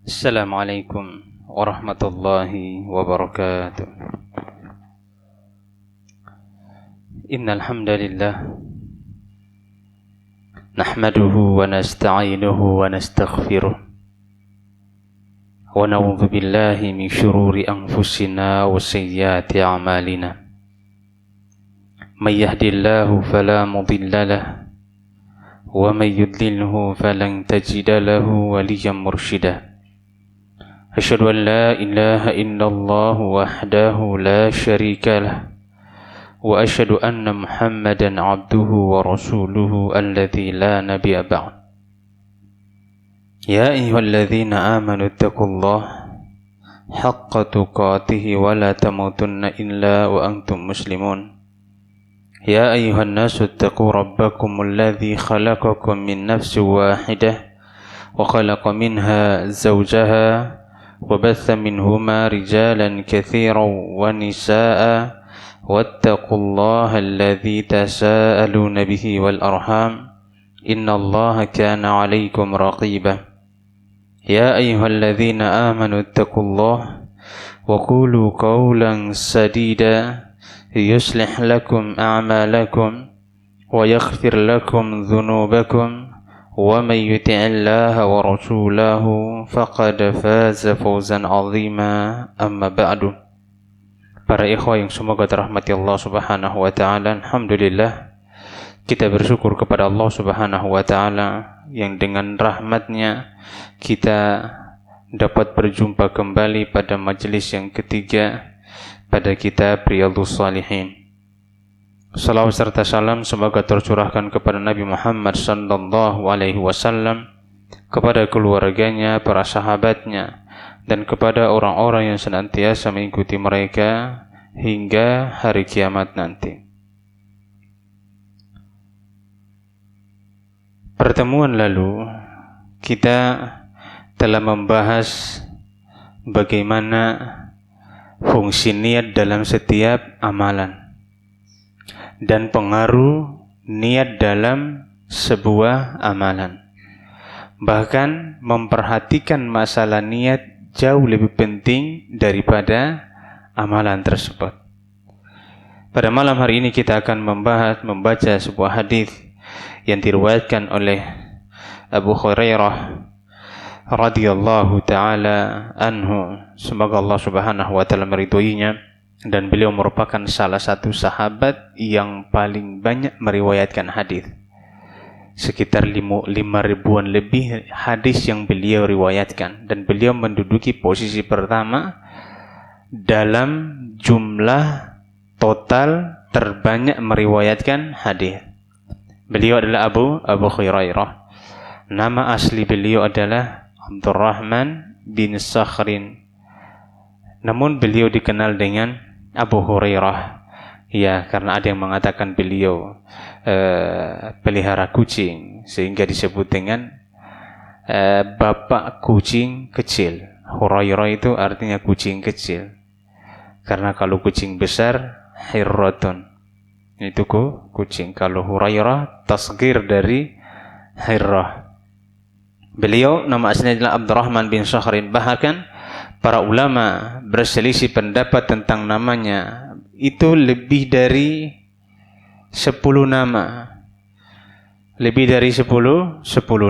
Assalamualaikum warahmatullahi wabarakatuh. Innal hamdalillah nahmaduhu wa nasta'inuhu wa nastaghfiruh wa na'udzu billahi min shururi anfusina wa sayyiati a'malina. May yahdihillahu fala mudilla lahu wa may yudlilhu falan tajida lahu waliyyan mursyida. Asyhadu an la ilaha illallah wahdahu la syarika lah wa asyhadu anna Muhammadan abduhu wa rasuluhu alladzi la nabiyya ba'd. Ya ayyuhalladzina amanu taqullaha haqqa tuqatih wa la tamutunna illa wa antum muslimun. Ya ayyuhan nasu taqu rabbakum alladzi khalaqakum min nafsin wahidah wa khalaqa minha zawjaha وبث منهما رجالا كثيرا ونساء واتقوا الله الذي تساءلون به والأرحام إن الله كان عليكم رقيبا يا أيها الذين آمنوا اتقوا الله وقولوا قولا سديدا يصلح لكم أعمالكم ويغفر لكم ذنوبكم ومن يطع الله ورسوله فقد فاز فوزا عظيما أما بعد. Para ikhwah yang semoga dirahmati Allah Subhanahu wa taala, alhamdulillah kita bersyukur kepada Allah Subhanahu wa taala yang dengan rahmatnya kita dapat berjumpa kembali pada majelis yang ketiga pada kitab Riyadhus Shalihin. Salawat serta salam semoga tercurahkan kepada Nabi Muhammad sallallahu alaihi wasallam, kepada keluarganya, para sahabatnya, dan kepada orang-orang yang senantiasa mengikuti mereka hingga hari kiamat nanti. Pertemuan lalu kita telah membahas bagaimana fungsi niat dalam setiap amalan dan pengaruh niat dalam sebuah amalan. Bahkan memperhatikan masalah niat jauh lebih penting daripada amalan tersebut. Pada malam hari ini kita akan membaca sebuah hadis yang diriwayatkan oleh Abu Hurairah radhiyallahu taala anhu. Semoga Allah Subhanahu wa taala meridhoinya. Dan beliau merupakan salah satu sahabat yang paling banyak meriwayatkan hadis. Sekitar 5.000-an lebih hadis yang beliau riwayatkan. Dan beliau menduduki posisi pertama dalam jumlah total terbanyak meriwayatkan hadis. Beliau adalah Abu Hurairah. Nama asli beliau adalah Abdurrahman bin Sakhrin. Namun beliau dikenal dengan Abu Hurairah, ya, karena ada yang mengatakan beliau pelihara kucing sehingga disebut dengan bapak kucing kecil. Hurairah itu artinya kucing kecil, karena kalau kucing besar hirratun itu kucing, kalau Hurairah tasghir dari hirrah. Beliau nama aslinya adalah Abdurrahman bin Sakhrin. Bahkan para ulama berselisih pendapat tentang namanya. Itu lebih dari 10 nama. Lebih dari 10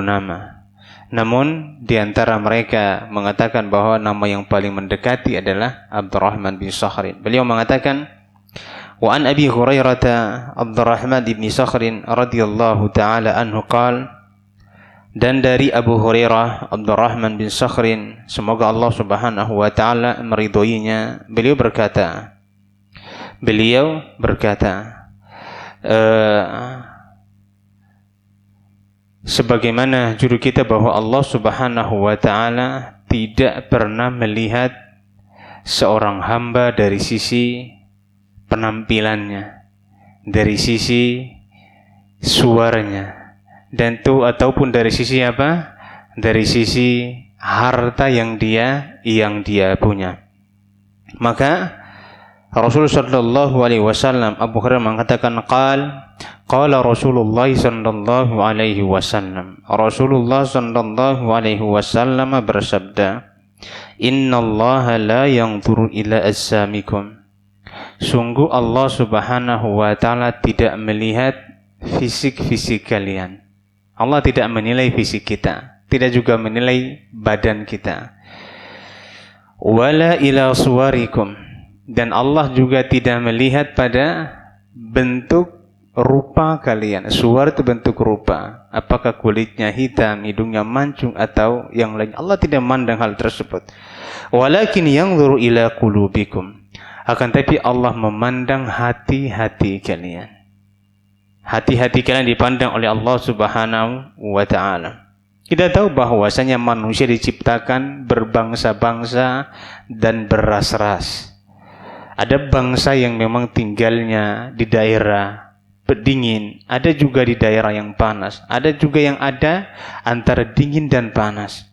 nama. Namun di antara mereka mengatakan bahwa nama yang paling mendekati adalah Abdurrahman bin Sakhrin. Beliau mengatakan, wa an Abi Hurairah Abdurrahman bin Sakhrin radhiyallahu taala anhu qala, dan dari Abu Hurairah Abdurrahman bin Sakhrin, semoga Allah Subhanahu wa taala meridhoinya, beliau berkata sebagaimana juru kita bahwa Allah Subhanahu wa taala tidak pernah melihat seorang hamba dari sisi penampilannya, dari sisi suaranya, dan itu ataupun dari sisi apa? Dari sisi harta yang dia punya. Maka Rasulullah sallallahu alaihi wasallam, Abu Hurairah mengatakan qala Rasulullah sallallahu alaihi wasallam, Rasulullah sallallahu alaihi wasallam bersabda, Innallaha la yanzuru ila ajsamikum. Sungguh Allah Subhanahu wa taala tidak melihat fisik-fisik kalian. Allah tidak menilai fisik kita, tidak juga menilai badan kita. Wala ila suwarikum, dan Allah juga tidak melihat pada bentuk rupa kalian. Suwar itu bentuk rupa, apakah kulitnya hitam, hidungnya mancung atau yang lain. Allah tidak memandang hal tersebut. Walakin yanzuru ila qulubikum, akan tapi Allah memandang hati-hati kalian. Hati-hati kalian dipandang oleh Allah Subhanahu wa taala. Kita tahu bahwasanya manusia diciptakan berbangsa-bangsa dan beras-ras. Ada bangsa yang memang tinggalnya di daerah dingin, ada juga di daerah yang panas, ada juga yang ada antara dingin dan panas.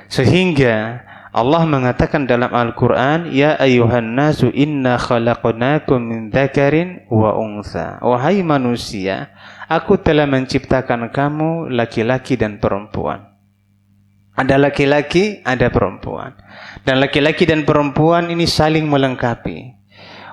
Sehingga Allah mengatakan dalam Al-Quran, Ya ayuhan nasu inna khalaqnakum min dzakarin wa untha. Wahai manusia, aku telah menciptakan kamu laki-laki dan perempuan. Ada laki-laki, ada perempuan. Dan laki-laki dan perempuan ini saling melengkapi.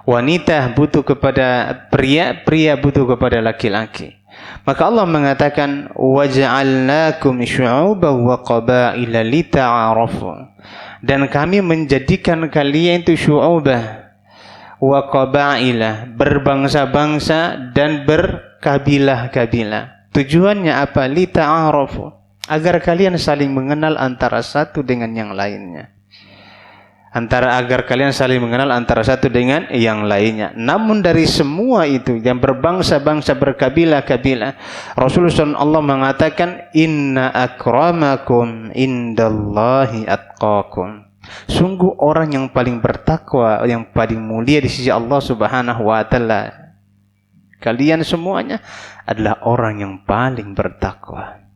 Wanita butuh kepada pria, pria butuh kepada laki-laki. Maka Allah mengatakan, وَجَعَلْنَاكُمْ شُعُوبًا وَقَبَائِلَ لِتَعَارَفُوا. Dan kami menjadikan kalian itu syu'ubah wa qaba'ilah, berbangsa-bangsa dan berkabilah-kabilah. Tujuannya apa? Lita'arafu, agar kalian saling mengenal antara satu dengan yang lainnya. Agar kalian saling mengenal antara satu dengan yang lainnya. Namun dari semua itu yang berbangsa-bangsa, berkabilah-kabilah, Rasulullah SAW mengatakan, Inna akramakum indallahi atqakum. Sungguh orang yang paling bertakwa, yang paling mulia di sisi Allah Subhanahu wa taala, kalian semuanya adalah orang yang paling bertakwa.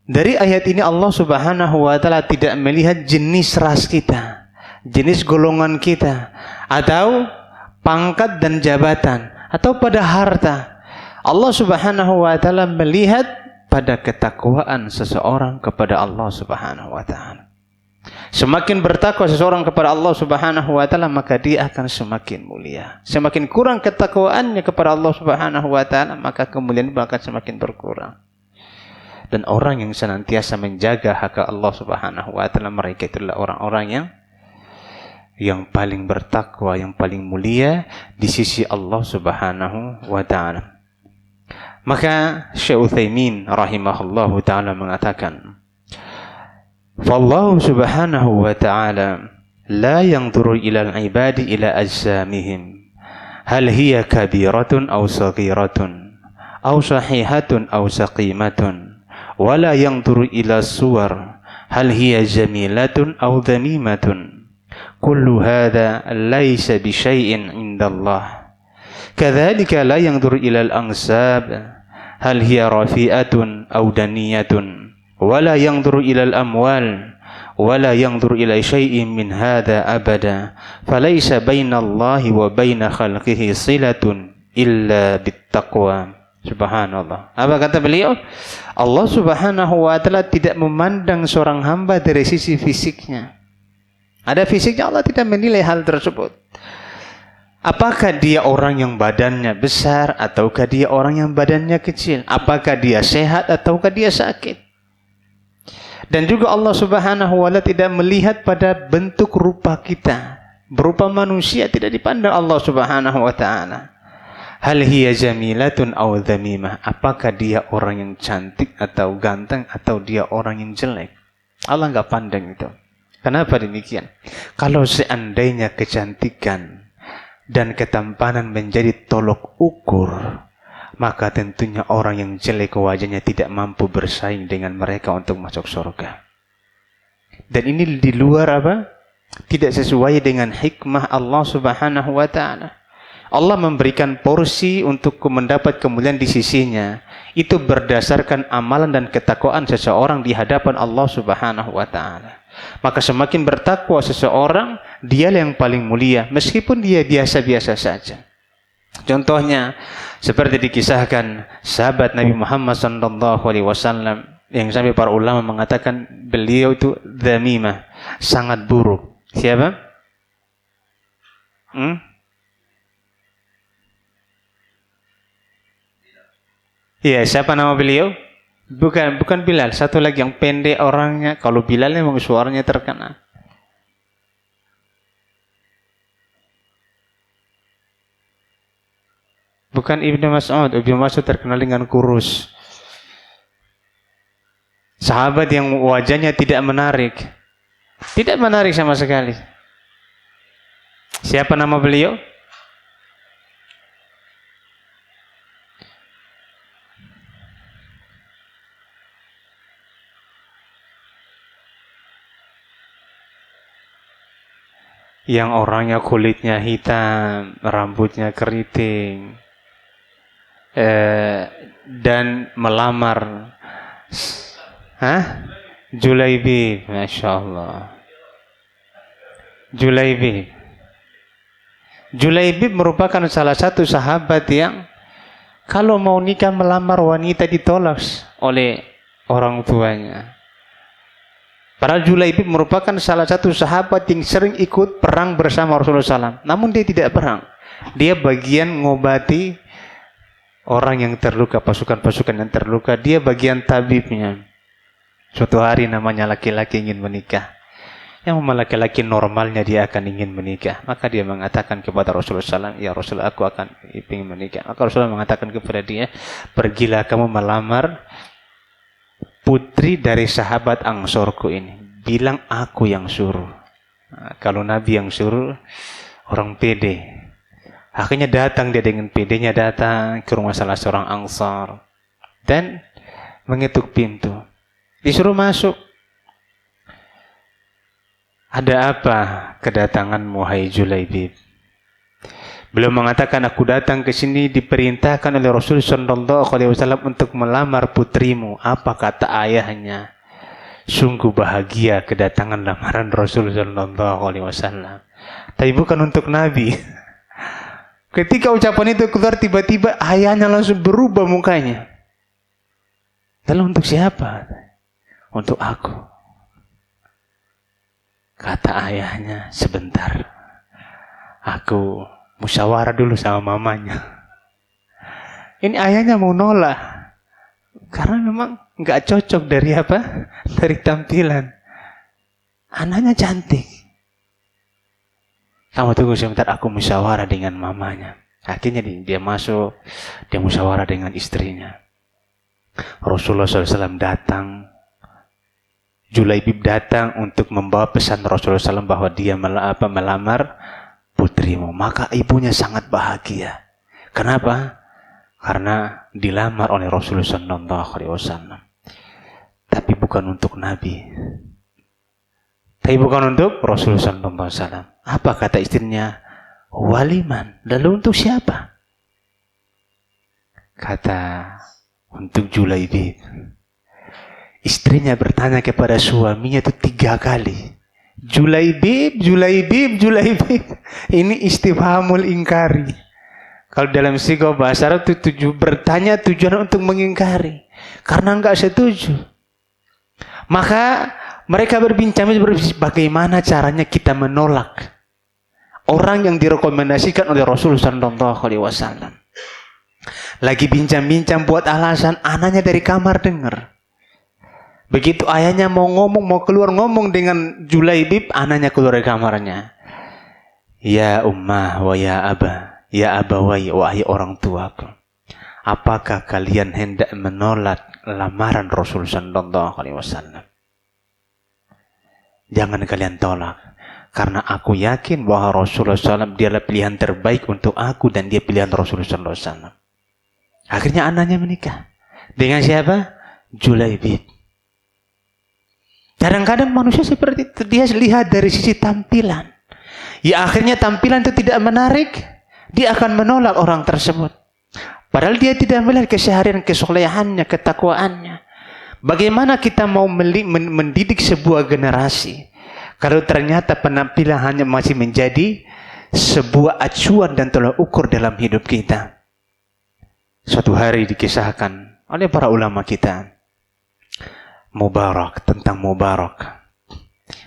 Dari ayat ini Allah Subhanahu wa taala tidak melihat jenis ras kita, jenis golongan kita, atau pangkat dan jabatan, atau pada harta. Allah Subhanahu wa taala melihat pada ketakwaan seseorang kepada Allah Subhanahu wa taala. Semakin bertakwa seseorang kepada Allah Subhanahu wa taala, maka dia akan semakin mulia. Semakin kurang ketakwaannya kepada Allah Subhanahu wa taala, maka kemuliaan akan semakin berkurang. Dan orang yang senantiasa menjaga hak Allah Subhanahu wa taala, mereka itulah orang-orang yang paling bertakwa, yang paling mulia di sisi Allah Subhanahu wa taala. Maka Syekh Utsaimin rahimahullahu taala mengatakan, "Wallahu Subhanahu wa taala la yanzuru ila al-ibadi ila ajsamihim, hal hiya kabiratun aw saghiratun aw sahihatun aw saqimatun. Wala yanzuru ila suwar hal hiya jamilatun aw dhamimatun. Kullu hadha laysa bi syai'in 'inda Allah. Kadzalika la yanzuru ila al-ansab hal hiya rafi'atun aw daniyatun. Wala yanzuru ila al-amwal wala yanzuru ila syai'in min hadha abada. Falaysa baina Allahi wa baina khalqihi silatun illa bittaqwa." Subhanallah. Apa kata beliau? Allah Subhanahu wa taala tidak memandang seorang hamba dari sisi fisiknya. Ada fisiknya, Allah tidak menilai hal tersebut. Apakah dia orang yang badannya besar ataukah dia orang yang badannya kecil? Apakah dia sehat ataukah dia sakit? Dan juga Allah Subhanahu wa taala tidak melihat pada bentuk rupa kita. Berupa manusia tidak dipandang Allah Subhanahu wa taala. Hal hiya jamilatun aw dhamimah. Apakah dia orang yang cantik atau ganteng atau dia orang yang jelek? Allah enggak pandang itu. Kenapa demikian? Kalau seandainya kecantikan dan ketampanan menjadi tolok ukur, maka tentunya orang yang jelek wajahnya tidak mampu bersaing dengan mereka untuk masuk surga. Dan ini di luar apa? Tidak sesuai dengan hikmah Allah Subhanahu wa taala. Allah memberikan porsi untuk mendapat kemuliaan di sisinya. Itu berdasarkan amalan dan ketakwaan seseorang di hadapan Allah Subhanahu wa taala. Maka semakin bertakwa seseorang, dialah yang paling mulia meskipun dia biasa-biasa saja. Contohnya seperti dikisahkan sahabat Nabi Muhammad sallallahu alaihi wasallam yang sampai para ulama mengatakan beliau itu dzamimah, sangat buruk. Siapa? Iya, siapa nama beliau? Bukan Bilal. Satu lagi yang pendek orangnya. Kalau Bilal memang suaranya terkenal. Bukan Ibnu Mas'ud. Ibnu Mas'ud terkenal dengan kurus. Sahabat yang wajahnya tidak menarik. Tidak menarik sama sekali. Siapa nama beliau? Yang orangnya kulitnya hitam, rambutnya keriting, dan melamar. Julaibib, Masya Allah. Julaibib merupakan salah satu sahabat yang kalau mau nikah melamar wanita ditolak oleh orang tuanya. Padahal Julaibib merupakan salah satu sahabat yang sering ikut perang bersama Rasulullah SAW. Namun dia tidak perang. Dia bagian ngobati orang yang terluka, pasukan-pasukan yang terluka. Dia bagian tabibnya. Suatu hari namanya laki-laki ingin menikah. Yang laki-laki normalnya dia akan ingin menikah. Maka dia mengatakan kepada Rasulullah SAW, ya Rasulullah, aku akan ingin menikah. Maka Rasulullah mengatakan kepada dia, pergilah kamu melamar putri dari sahabat Angsorku ini. Bilang aku yang suruh. Nah, kalau Nabi yang suruh, orang pede. Akhirnya datang dia dengan pedenya, datang ke rumah salah seorang Ansar dan mengetuk pintu. Disuruh masuk. Ada apa kedatanganmu, hai Julaibib? Beliau mengatakan, aku datang ke sini diperintahkan oleh Rasul sallallahu alaihi wasallam untuk melamar putrimu. Apa kata ayahnya? Sungguh bahagia kedatangan lamaran Rasul sallallahu alaihi wasallam. Tapi bukan untuk Nabi. Ketika ucapan itu keluar, tiba-tiba ayahnya langsung berubah mukanya. Lalu untuk siapa? Untuk aku. Kata ayahnya, sebentar. Aku musyawarah dulu sama mamanya. Ini ayahnya mau nolak. Karena memang nggak cocok dari apa? Dari tampilan. Anaknya cantik. Kamu tunggu sebentar, aku musyawarah dengan mamanya. Akhirnya dia masuk, dia musyawarah dengan istrinya. Rasulullah SAW datang. Julaibib datang untuk membawa pesan Rasulullah SAW bahwa dia melamar putrimu. Maka ibunya sangat bahagia. Kenapa? Karena dilamar oleh Rasulullah SAW. Tapi bukan untuk Nabi. Tapi bukan untuk Rasulullah SAW. Apa kata istrinya? Waliman. Lalu untuk siapa? Kata untuk Julaibib. Istrinya bertanya kepada suaminya itu 3 kali. Julaibib. Ini istifhamul ingkari. Kalau dalam sighah bahasa Arab itu bertanya tujuan untuk mengingkari. Karena enggak setuju. Maka mereka berbincang bagaimana caranya kita menolak orang yang direkomendasikan oleh Rasulullah SAW. Lagi bincang-bincang buat alasan, anaknya dari kamar dengar. Begitu ayahnya mau keluar ngomong dengan Julaibib, anaknya keluar dari kamarnya. Ya ummah wa ya aba, ya abawai, wahai orang tuaku. Apakah kalian hendak menolak lamaran Rasul sallallahu alaihi wasallam? Jangan kalian tolak. Karena aku yakin bahwa Rasulullah SAW dialah pilihan terbaik untuk aku dan dia pilihan Rasulullah SAW. Akhirnya anaknya menikah. Dengan siapa? Julaibib. Kadang-kadang manusia seperti itu, dia lihat dari sisi tampilan. Ya akhirnya tampilan itu tidak menarik, dia akan menolak orang tersebut. Padahal dia tidak melihat keseharian, kesolehannya, ketakwaannya. Bagaimana kita mau mendidik sebuah generasi kalau ternyata penampilan hanya masih menjadi sebuah acuan dan tolak ukur dalam hidup kita? Suatu hari dikisahkan oleh para ulama kita, Mubarak, tentang Mubarak.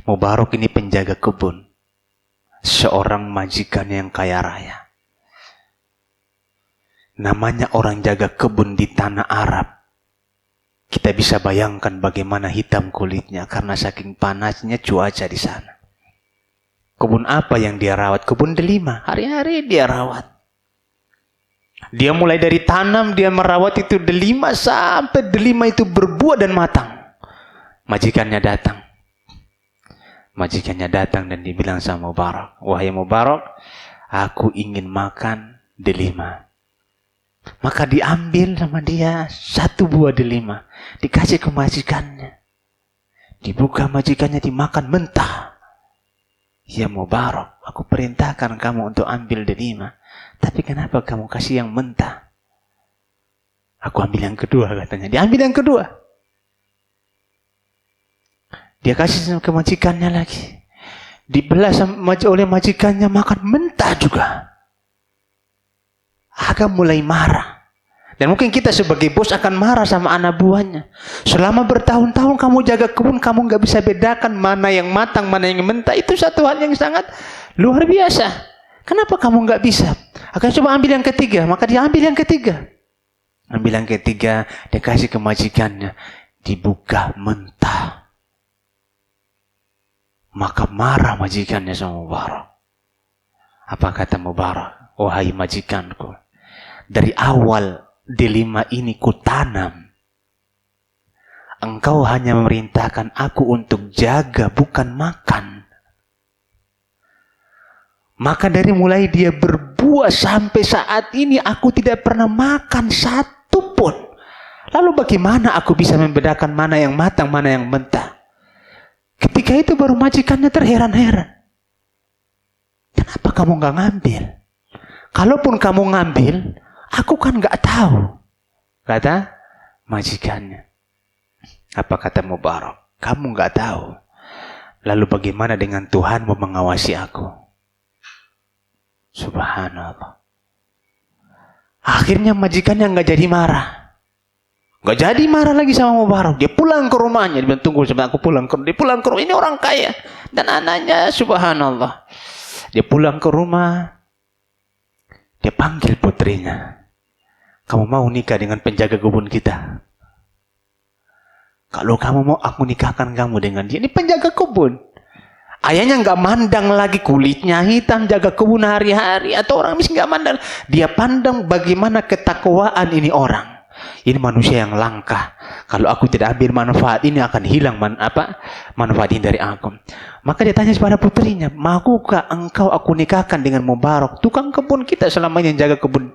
Mubarak ini penjaga kebun, seorang majikan yang kaya raya. Namanya orang jaga kebun di tanah Arab. Kita bisa bayangkan bagaimana hitam kulitnya karena saking panasnya cuaca di sana. Kebun apa yang dia rawat? Kebun delima. Hari-hari dia rawat. Dia mulai dari tanam, dia merawat itu delima sampai delima itu berbuah dan matang. Majikannya datang. Majikannya datang dan dibilang sama Mubarak, wahai Mubarak, aku ingin makan delima. Maka diambil sama dia 1 buah delima, dikasih ke majikannya. Dibuka majikannya, dimakan mentah. Ya Mubarak, aku perintahkan kamu untuk ambil delima, tapi kenapa kamu kasih yang mentah? Aku ambil yang kedua, katanya. Diambil yang kedua. Dia kasih ke majikannya lagi. Dibelah oleh majikannya, makan mentah juga. Akan mulai marah. Dan mungkin kita sebagai bos akan marah sama anak buahnya. Selama bertahun-tahun kamu jaga kebun, kamu nggak bisa bedakan mana yang matang, mana yang mentah. Itu satu hal yang sangat luar biasa. Kenapa kamu nggak bisa? Akan coba ambil yang ketiga. Maka dia ambil yang ketiga. Ambil yang ketiga, dia kasih ke majikannya. Dibuka mentah. Maka marah majikannya sama Mubarak. Apa kata Mubarak? Wahai majikanku, dari awal delima ini kutanam. Engkau hanya memerintahkan aku untuk jaga, bukan makan. Maka dari mulai dia berbuah sampai saat ini aku tidak pernah makan satu pun. Lalu bagaimana aku bisa membedakan mana yang matang, mana yang mentah? Ketika itu baru majikannya terheran-heran. Kenapa kamu nggak ngambil? Kalaupun kamu ngambil, aku kan nggak tahu, kata majikannya. Apa kata Mubarak? Kamu nggak tahu. Lalu bagaimana dengan Tuhanmu mengawasi aku? Subhanallah. Akhirnya majikannya nggak jadi marah. Nggak jadi marah lagi sama Mubarak. Dia pulang ke rumahnya. Dia bilang, tunggu sebentar, aku pulang ke rumah. Dia pulang ke rumah. Ini orang kaya. Dan anaknya, subhanallah. Dia pulang ke rumah. Dia panggil putrinya. Kamu mau nikah dengan penjaga kebun kita? Kalau kamu mau, aku nikahkan kamu dengan dia. Ini penjaga kebun. Ayahnya nggak mandang lagi kulitnya hitam, jaga kebun hari-hari. Atau orang miskin nggak mandang. Dia pandang bagaimana ketakwaan ini orang. Ini manusia yang langka. Kalau aku tidak ambil manfaat ini akan hilang manfaat ini dari aku. Maka dia tanya kepada putrinya, maukah engkau aku nikahkan dengan Mubarak, tukang kebun kita selama ini yang jaga kebun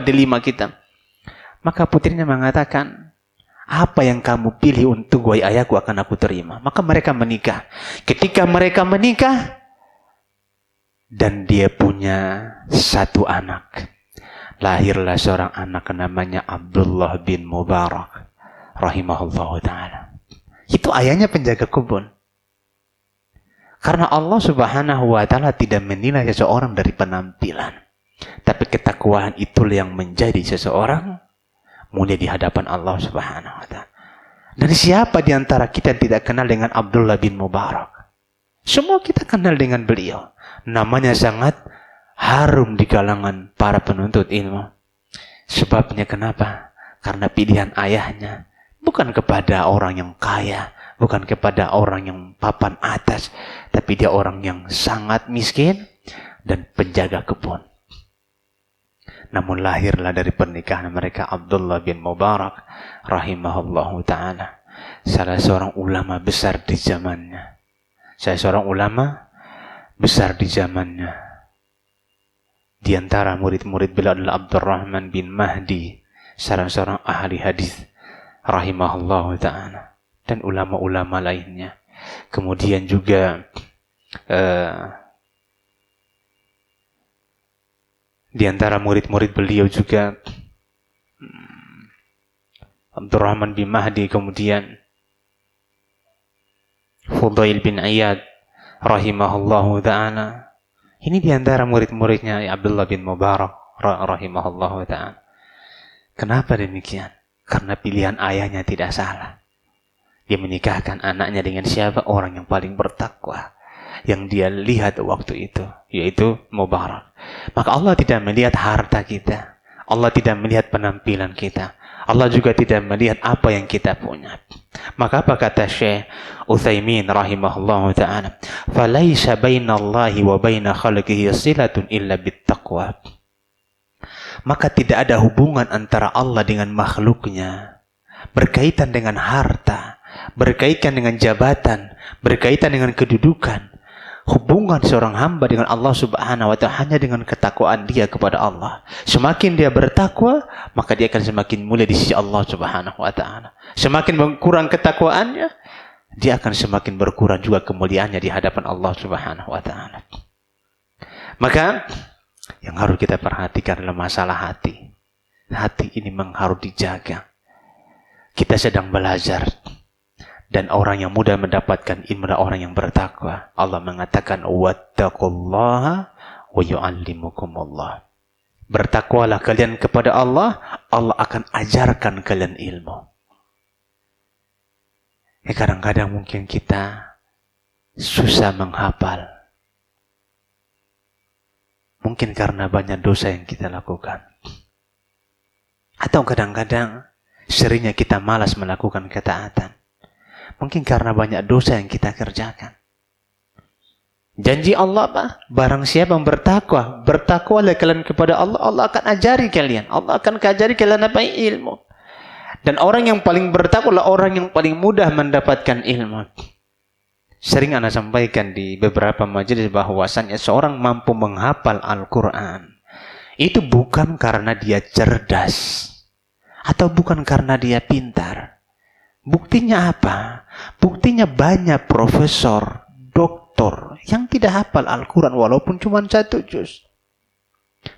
delima kita? Maka putrinya mengatakan, apa yang kamu pilih untuk wahai ayahku akan aku terima. Maka mereka menikah. Ketika mereka menikah dan dia punya 1 anak. Lahirlah seorang anak namanya Abdullah bin Mubarak rahimahullah ta'ala. Itu ayahnya penjaga kebun. Karena Allah subhanahu wa ta'ala tidak menilai seseorang dari penampilan. Tapi ketakwaan itulah yang menjadi seseorang mulia di hadapan Allah subhanahu wa ta'ala. Dan siapa di antara kita yang tidak kenal dengan Abdullah bin Mubarak? Semua kita kenal dengan beliau. Namanya sangat harum di kalangan para penuntut ilmu. Sebabnya kenapa? Karena pilihan ayahnya bukan kepada orang yang kaya, bukan kepada orang yang papan atas, tapi dia orang yang sangat miskin dan penjaga kebun. Namun lahirlah dari pernikahan mereka Abdullah bin Mubarak rahimahullahu ta'ala, salah seorang ulama besar di zamannya. Di antara murid-murid beliau adalah Abdurrahman bin Mahdi, salah seorang ahli hadis rahimahullah ta'ala, dan ulama-ulama lainnya. Kemudian juga di antara murid-murid beliau juga Abdurrahman bin Mahdi, kemudian Fudail bin Iyad rahimahullah ta'ala. Ini di antara murid-muridnya Abdullah bin Mubarak rahimahullah ta'ala. Kenapa demikian? Karena pilihan ayahnya tidak salah. Dia menikahkan anaknya dengan siapa? Orang yang paling bertakwa yang dia lihat waktu itu, yaitu Mubarak. Maka Allah tidak melihat harta kita, Allah tidak melihat penampilan kita, Allah juga tidak melihat apa yang kita punya. Maka apa kata Syekh Utsaimin rahimahullah ta'ala? Falaisa bainallahi wa baina khalqihi silatun illa bittaqwa. Maka tidak ada hubungan antara Allah dengan makhluknya berkaitan dengan harta, berkaitan dengan jabatan, berkaitan dengan kedudukan. Hubungan seorang hamba dengan Allah Subhanahu wa ta'ala hanya dengan ketakwaan dia kepada Allah. Semakin dia bertakwa, maka dia akan semakin mulia di sisi Allah Subhanahu wa ta'ala. Semakin berkurang ketakwaannya, dia akan semakin berkurang juga kemuliaannya di hadapan Allah Subhanahu wa ta'ala. Maka yang harus kita perhatikan adalah masalah hati. Hati ini memang harus dijaga. Kita sedang belajar. Dan orang yang mudah mendapatkan ilmu adalah orang yang bertakwa. Allah mengatakan, wattaqullaha wa yu'allimukumullah. Bertakwalah kalian kepada Allah, Allah akan ajarkan kalian ilmu. Kadang-kadang mungkin kita susah menghafal. Mungkin karena banyak dosa yang kita lakukan. Atau kadang-kadang seringnya kita malas melakukan ketaatan. Mungkin karena banyak dosa yang kita kerjakan. Janji Allah apa? Barang siapa yang bertakwa, bertakwalah kalian kepada Allah, Allah akan ajari kalian. Allah akan ajari kalian apa? Ilmu. Dan orang yang paling bertakwa adalah orang yang paling mudah mendapatkan ilmu. Sering Anda sampaikan di beberapa majelis bahwasannya seorang mampu menghafal Al-Quran itu bukan karena dia cerdas atau bukan karena dia pintar. Buktinya apa? Buktinya banyak profesor, doktor yang tidak hafal Al-Quran walaupun cuma 1 juz.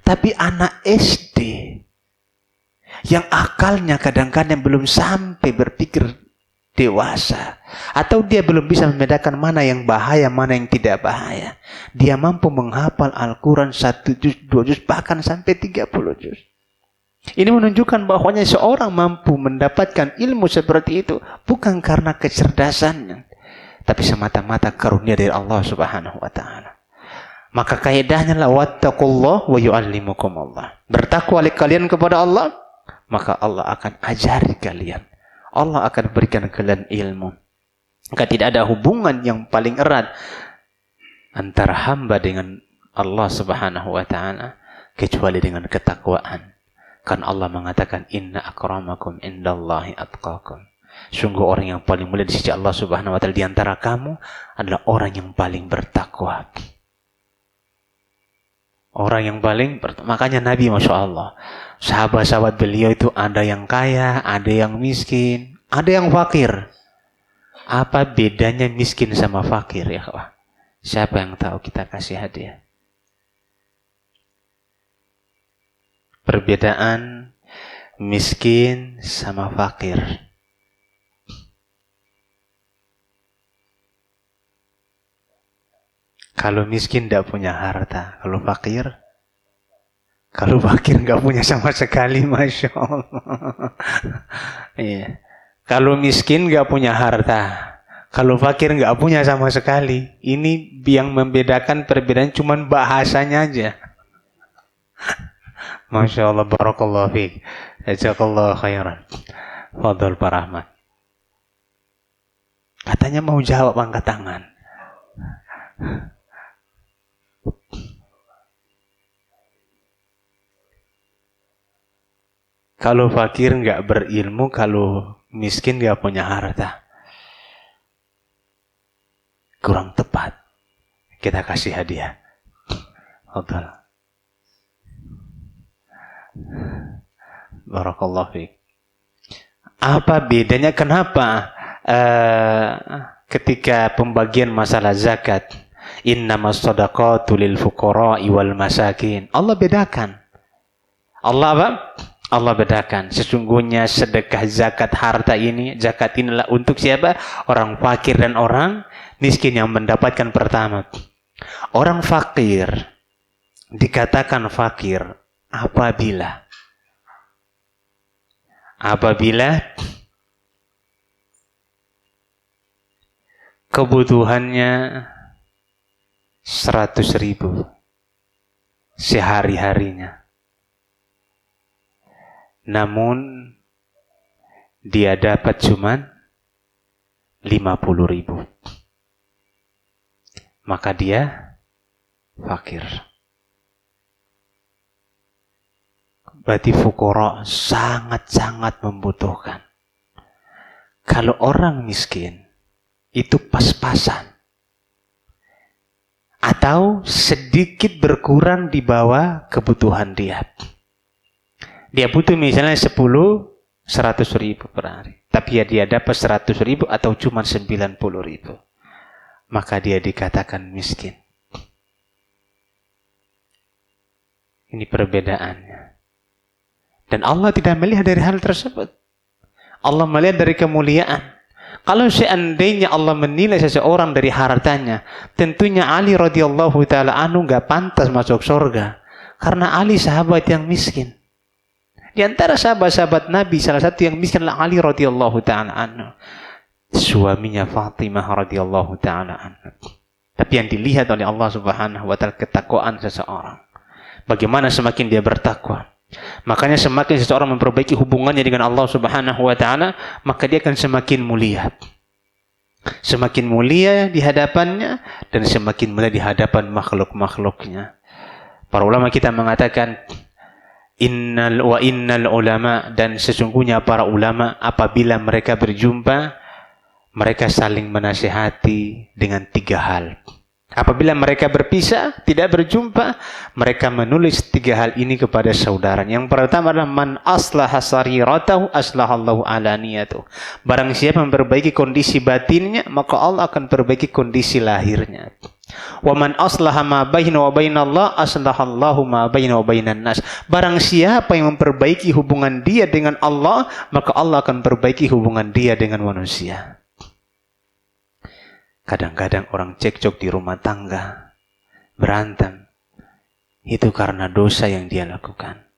Tapi anak SD yang akalnya kadang-kadang belum sampai berpikir dewasa, atau dia belum bisa membedakan mana yang bahaya, mana yang tidak bahaya, dia mampu menghafal Al-Quran 1 juz, 2 juz, bahkan sampai 30 juz. Ini menunjukkan bahwanya seorang mampu mendapatkan ilmu seperti itu bukan karena kecerdasannya, tapi semata-mata karunia dari Allah Subhanahu wa ta'ala. Maka kaidahnya la wattaqullah wa yu'allimukumullah. Bertakwa kalian kepada Allah, maka Allah akan ajari kalian. Allah akan berikan kalian ilmu. Maka tidak ada hubungan yang paling erat antara hamba dengan Allah Subhanahu wa ta'ala kecuali dengan ketakwaan. Kan Allah mengatakan inna akramakum indallahi atqakum. Sungguh orang yang paling mulia di sisi Allah Subhanahu wa ta'ala di antara kamu adalah orang yang paling bertakwa. Orang yang paling bertakwa. Makanya Nabi, Masya Allah, sahabat-sahabat beliau itu ada yang kaya, ada yang miskin, ada yang fakir. Apa bedanya miskin sama fakir ya kawan? Siapa yang tahu? Kita kasih hadiah. Perbedaan miskin sama fakir. Kalau miskin tidak punya harta, kalau fakir nggak punya sama sekali, Masya Allah. Iya. Kalau miskin nggak punya harta, kalau fakir nggak punya sama sekali. Ini yang membedakan perbedaan cuman bahasanya aja. Masya Allah, barakallahu fiik. Jazakallahu khairan. Fadhal Pak Rahmat. Katanya mau jawab, angkat tangan. Kalau fakir nggak berilmu, kalau miskin nggak punya harta. Kurang tepat. Kita kasih hadiah. Fadhal. Barakallahu fiik. Apa bedanya? Kenapa ketika pembagian masalah zakat, innamas shadaqatu lil fuqara'i wal masakin, Allah bedakan. Allah apa? Allah bedakan. Sesungguhnya sedekah zakat harta ini, zakat inilah untuk siapa? Orang fakir dan orang miskin yang mendapatkan pertama. Orang fakir dikatakan fakir apabila kebutuhannya 100.000 sehari-harinya. Namun dia dapat cuman 50.000. Maka dia fakir. Berarti fuqara sangat-sangat membutuhkan. Kalau orang miskin itu pas-pasan atau sedikit berkurang di bawah kebutuhan dia. Dia butuh misalnya 100.000 per hari. Tapi ya dia dapat 100.000 atau cuma 90.000. Maka dia dikatakan miskin. Ini perbedaannya. Dan Allah tidak melihat dari hal tersebut. Allah melihat dari kemuliaan. Kalau seandainya Allah menilai seseorang dari hartanya, tentunya Ali radhiyallahu taala anhu enggak pantas masuk surga. Karena Ali sahabat yang miskin. Di antara sahabat-sahabat Nabi, salah satu yang miskin adalah Ali radhiyallahu taala anhu. Suaminya Fatimah radhiyallahu taala anha. Tapi yang dilihat oleh Allah Subhanahu wa taala ketakwaan seseorang. Bagaimana semakin dia bertakwa, makanya semakin seseorang memperbaiki hubungannya dengan Allah Subhanahu wa taala, maka dia akan semakin mulia. Semakin mulia di hadapannya dan semakin mulia di hadapan makhluk-makhluknya. Para ulama kita mengatakan innal ulama, dan sesungguhnya para ulama apabila mereka berjumpa, mereka saling menasihati dengan 3 hal. Apabila mereka berpisah, tidak berjumpa, mereka menulis 3 hal ini kepada saudaranya. Yang pertama adalah man aslaha sariratahu aslahallahu alaniyatuh. Barang siapa memperbaiki kondisi batinnya, maka Allah akan perbaiki kondisi lahirnya. Wa man aslaha ma baina wa bainallah aslahallahu ma baina wa bainan nas. Barang siapa yang memperbaiki hubungan dia dengan Allah, maka Allah akan perbaiki hubungan dia dengan manusia. Kadang-kadang orang cekcok di rumah tangga, berantem, itu karena dosa yang dia lakukan.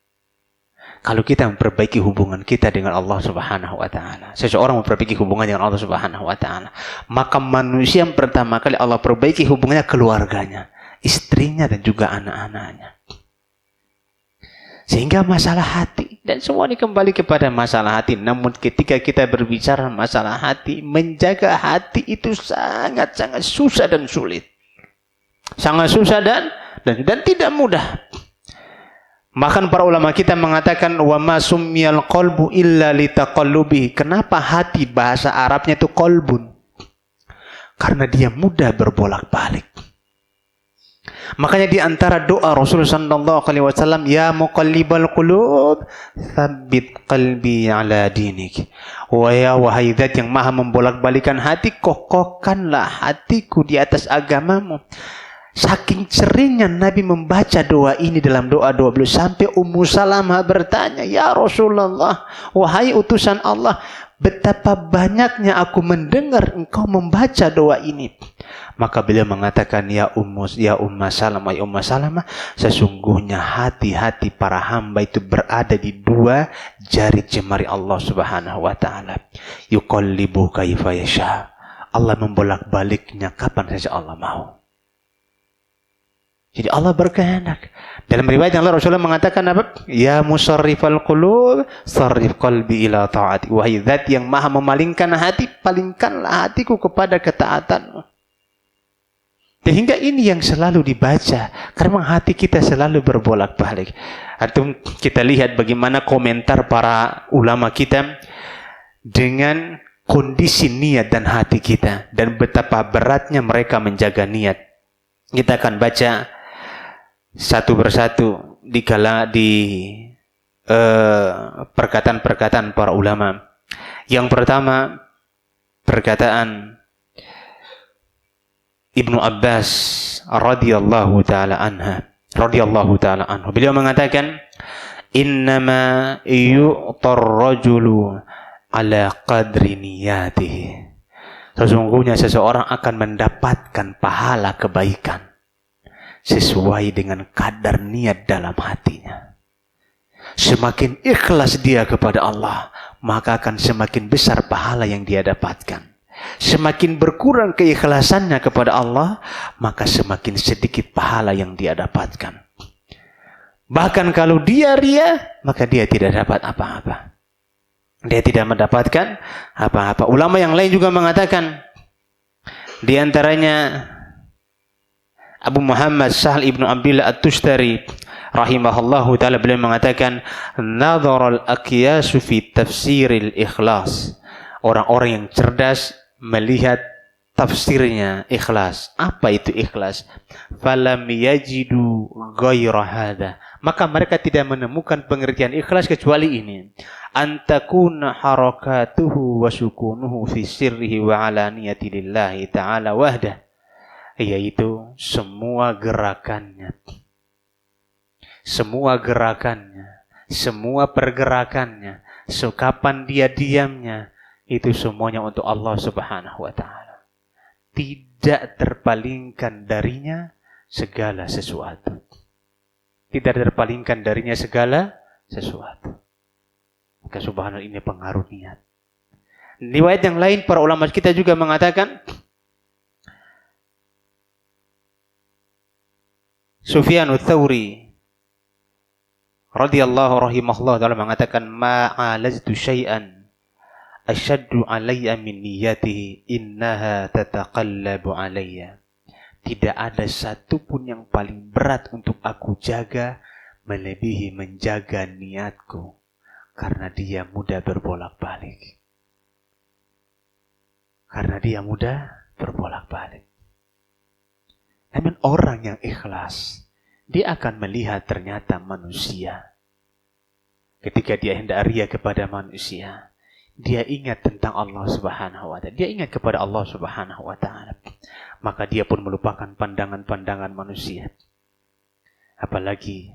Kalau kita memperbaiki hubungan kita dengan Allah Subhanahu wa taala, seseorang memperbaiki hubungan dengan Allah Subhanahu wa taala, maka manusia yang pertama kali Allah perbaiki hubungannya keluarganya, istrinya dan juga anak-anaknya. Sehingga masalah hati, dan semua ini kembali kepada masalah hati. Namun ketika kita berbicara masalah hati, menjaga hati itu sangat-sangat susah dan sulit. Sangat susah dan tidak mudah. Bahkan para ulama kita mengatakan wa ma summiyal qalbu illa litaqallubi. Kenapa hati bahasa Arabnya itu qalbun? Karena dia mudah berbolak-balik. Makanya di antara doa Rasulullah sallallahu alaihi wasallam, ya muqallibal qulub, tsabbit qalbi ala dinik. Wahai zat yang maha membolak-balikan hati, kokohkanlah hatiku di atas agamamu. Saking seringnya Nabi membaca doa ini dalam doa-doa beliau, sampai Ummu Salamah bertanya, ya Rasulullah, wahai utusan Allah, betapa banyaknya aku mendengar engkau membaca doa ini. Maka beliau mengatakan, ya Ummu Salamah, sesungguhnya hati-hati para hamba itu berada di 2 jari jemari Allah Subhanahu wa taala. Yuqallibu kaifa yasha. Allah membolak-baliknya kapan saja Allah mau. Jadi Allah berkehendak. Dalam riwayat yang lain Rasulullah mengatakan apa? Ya musarrifal qulub, sarrif qalbi ila ta'ati. Wahai zat yang maha memalingkan hati, palingkanlah hatiku kepada ketaatan. Sehingga ini yang selalu dibaca, karena hati kita selalu berbolak-balik. Atau kita lihat bagaimana komentar para ulama kita dengan kondisi niat dan hati kita, dan betapa beratnya mereka menjaga niat. Kita akan baca satu persatu di perkataan-perkataan para ulama. Yang pertama, perkataan Ibnu Abbas radhiyallahu taala anhu. Beliau mengatakan, innama yu'tar rajulu ala qadri niyatihi. Sesungguhnya seseorang akan mendapatkan pahala kebaikan sesuai dengan kadar niat dalam hatinya. Semakin ikhlas dia kepada Allah, maka akan semakin besar pahala yang dia dapatkan. Semakin berkurang keikhlasannya kepada Allah, maka semakin sedikit pahala yang dia dapatkan. Bahkan kalau dia ria, maka dia tidak dapat apa-apa. Dia tidak mendapatkan apa-apa. Ulama yang lain juga mengatakan, di antaranya Abu Muhammad Sahal ibnu Abdillah At-Tustari rahimahullahu ta'ala, beliau mengatakan, nadhara al-aqyasu fi tafsiril ikhlas. Orang-orang yang cerdas melihat tafsirnya ikhlas. Apa itu ikhlas? Falam yajidu ghaira hadha. Maka mereka tidak menemukan pengertian ikhlas kecuali ini. Antakuna harakatuhu wa sukunuhu fi sirrihi wa alaniyati lillahi ta'ala wahdah. Yaitu semua gerakannya, semua pergerakannya, kapan dia diamnya, itu semuanya untuk Allah Subhanahu wa ta'ala. Tidak terpalingkan darinya segala sesuatu. Tidak terpalingkan darinya segala sesuatu. Maka subhanallah, ini pengaruh niat. Riwayat yang lain para ulama kita juga mengatakan, Sufyan Ats-Tsauri radhiyallahu rahimahullah taala mengatakan, ma'alaztu syai'an asyaddu alayya min niyyatihi innaha tataqallabu alayya. Tidak ada satu pun yang paling berat untuk aku jaga melebihi menjaga niatku, karena dia mudah berbolak-balik. Karena dia mudah berbolak-balik. Namun orang yang ikhlas, dia akan melihat ternyata manusia. Ketika dia hendak ria kepada manusia, dia ingat tentang Allah Subhanahu wa ta'ala. Dia ingat kepada Allah Subhanahu wa ta'ala. Maka dia pun melupakan pandangan-pandangan manusia. Apalagi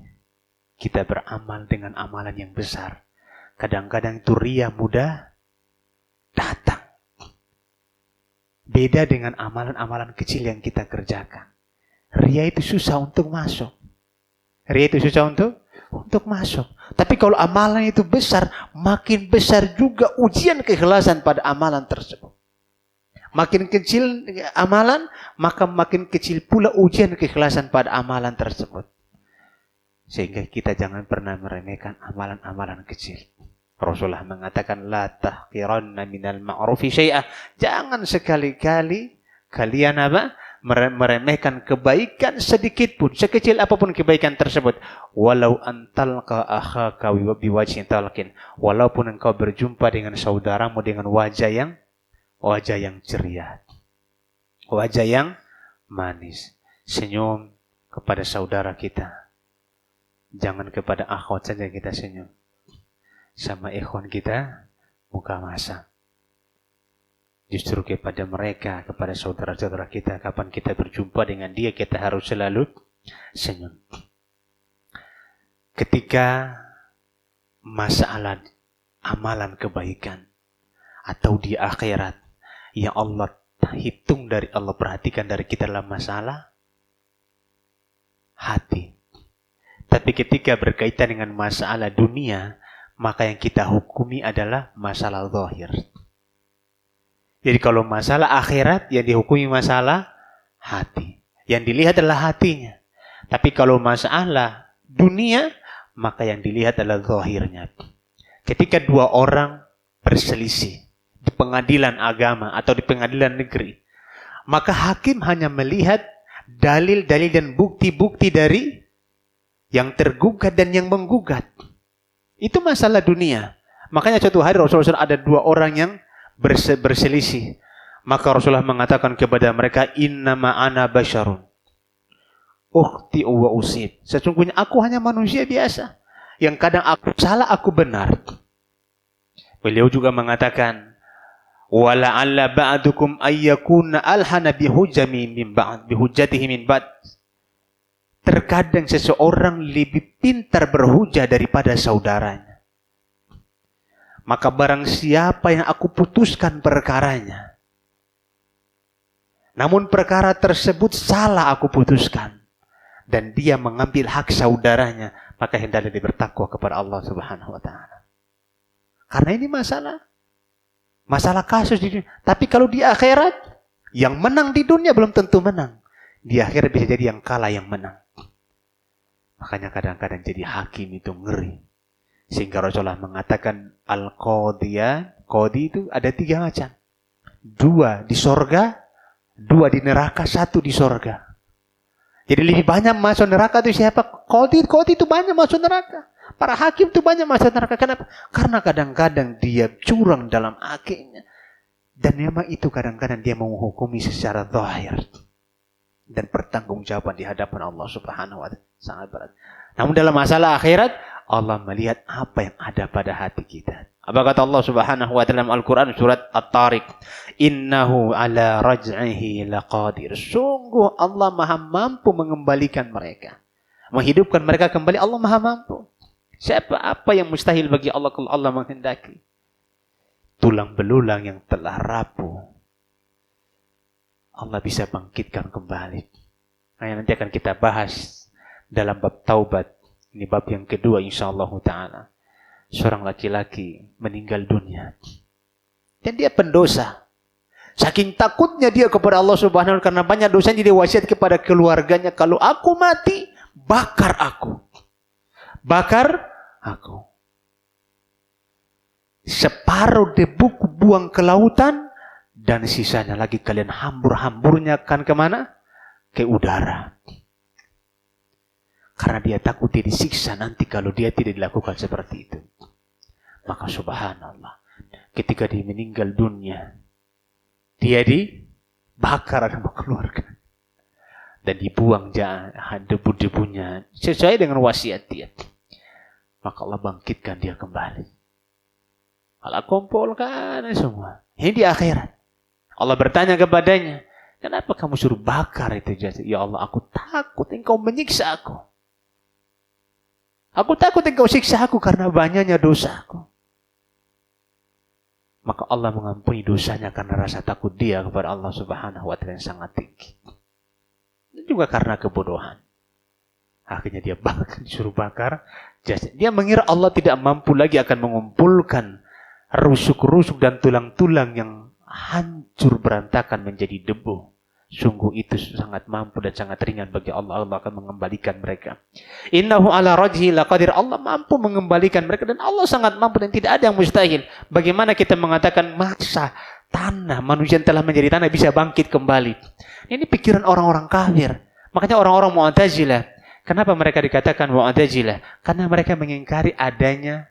kita beramal dengan amalan yang besar. Kadang-kadang itu ria mudah datang. Beda dengan amalan-amalan kecil yang kita kerjakan. Ria itu susah untuk masuk. Ria itu susah untuk masuk. Tapi kalau amalan itu besar, makin besar juga ujian keikhlasan pada amalan tersebut. Makin kecil amalan, maka makin kecil pula ujian keikhlasan pada amalan tersebut. Sehingga kita jangan pernah meremehkan amalan-amalan kecil. Rasulullah mengatakan, la tahqiranna minal ma'rufi syai'ah. Jangan sekali-kali kalian meremehkan kebaikan sedikit pun, sekecil apapun kebaikan tersebut. Walau antalqa akhaka biwajhin talqin. Walaupun engkau berjumpa dengan saudaramu dengan wajah yang ceria, wajah yang manis. Senyum kepada saudara kita. Jangan kepada akhwat saja kita senyum. Sama ikhwan kita muka masam. Justru kepada mereka, kepada saudara-saudara kita, kapan kita berjumpa dengan dia, kita harus selalu senyum. Ketika masalah amalan kebaikan atau di akhirat yang Allah hitung dari Allah, perhatikan dari kita dalam masalah hati. Tapi ketika berkaitan dengan masalah dunia, maka yang kita hukumi adalah masalah zahir. Jadi kalau masalah akhirat, yang dihukumi masalah hati. Yang dilihat adalah hatinya. Tapi kalau masalah dunia, maka yang dilihat adalah zahirnya. Ketika dua orang berselisih di pengadilan agama atau di pengadilan negeri, maka hakim hanya melihat dalil-dalil dan bukti-bukti dari yang tergugat dan yang menggugat. Itu masalah dunia. Makanya suatu hari Rasulullah ada dua orang yang berselisih. Maka Rasulullah mengatakan kepada mereka, innama ana basyarun ukhti'u wa usib. Sesungguhnya aku hanya manusia biasa, yang kadang aku salah, aku benar. Beliau juga mengatakan, wala'alla ba'dukum ayyakuna alhana bihujjatihi min ba'd. Terkadang seseorang lebih pintar berhujah daripada saudaranya. Maka barang siapa yang aku putuskan perkaranya, namun perkara tersebut salah aku putuskan, dan dia mengambil hak saudaranya, maka hendaklah dia bertakwa kepada Allah Subhanahu wa ta'ala. Karena ini Masalah kasus di dunia. Tapi kalau di akhirat, yang menang di dunia belum tentu menang. Di akhirat bisa jadi yang kalah yang menang. Makanya kadang-kadang jadi hakim itu ngeri. Sehingga Rasulullah mengatakan al-qadiyah, qadi itu ada 3 macam. 2 di sorga, 2 di neraka, 1 di sorga. Jadi lebih banyak masuk neraka itu siapa? Qadi itu banyak masuk neraka. Para hakim itu banyak masuk neraka. Kenapa? Karena kadang-kadang dia curang dalam hakimnya. Dan memang itu kadang-kadang dia menghukumi secara zahir. Dan pertanggungjawaban di hadapan Allah Subhanahu wa Ta'ala sangat berat. Namun dalam masalah akhirat, Allah melihat apa yang ada pada hati kita. Apa kata Allah Subhanahu wa Ta'ala dalam Al-Quran surat At-Tariq? Innahu ala raj'ihi laqadir. Sungguh Allah maha mampu mengembalikan mereka. Menghidupkan mereka kembali, Allah maha mampu. Siapa apa yang mustahil bagi Allah kalau Allah menghendaki? Tulang belulang yang telah rapuh, Allah bisa bangkitkan kembali. Nah, yang nanti akan kita bahas dalam bab taubat. Ini bab yang kedua insyaallah ta'ala. Seorang laki-laki meninggal dunia. Dan dia pendosa. Saking takutnya dia kepada Allah Subhanahu wa Ta'ala karena banyak dosanya, dia wasiat kepada keluarganya, kalau aku mati, bakar aku. Bakar aku. Separuh debu buang ke lautan, dan sisanya lagi kalian hambur-hamburnya kan kemana? Ke udara. Karena dia takut dia disiksa nanti kalau dia tidak dilakukan seperti itu. Maka subhanallah, ketika dia meninggal dunia, dia dibakar sama keluarga. Dan dibuang debu-debunya sesuai dengan wasiat dia. Maka Allah bangkitkan dia kembali. Allah kumpulkan semua. Ini di akhirat. Allah bertanya kepadanya, kenapa kamu suruh bakar itu jasad? Ya Allah, aku takut engkau menyiksa aku. Aku takut engkau siksa aku karena banyaknya dosaku. Maka Allah mengampuni dosanya karena rasa takut dia kepada Allah Subhanahu wa Ta'ala yang sangat tinggi. Dan juga karena kebodohan. Akhirnya dia disuruh bakar jasad. Dia mengira Allah tidak mampu lagi akan mengumpulkan rusuk-rusuk dan tulang-tulang yang hancur berantakan menjadi debu. Sungguh itu sangat mampu dan sangat ringan bagi Allah. Allah akan mengembalikan mereka. Innahu ala rajhi laqadir. Allah mampu mengembalikan mereka dan Allah sangat mampu dan tidak ada yang mustahil. Bagaimana kita mengatakan masa tanah manusia yang telah menjadi tanah bisa bangkit kembali? Ini pikiran orang-orang kafir. Makanya orang-orang Mu'tazilah, kenapa mereka dikatakan Mu'tazilah? Karena mereka mengingkari adanya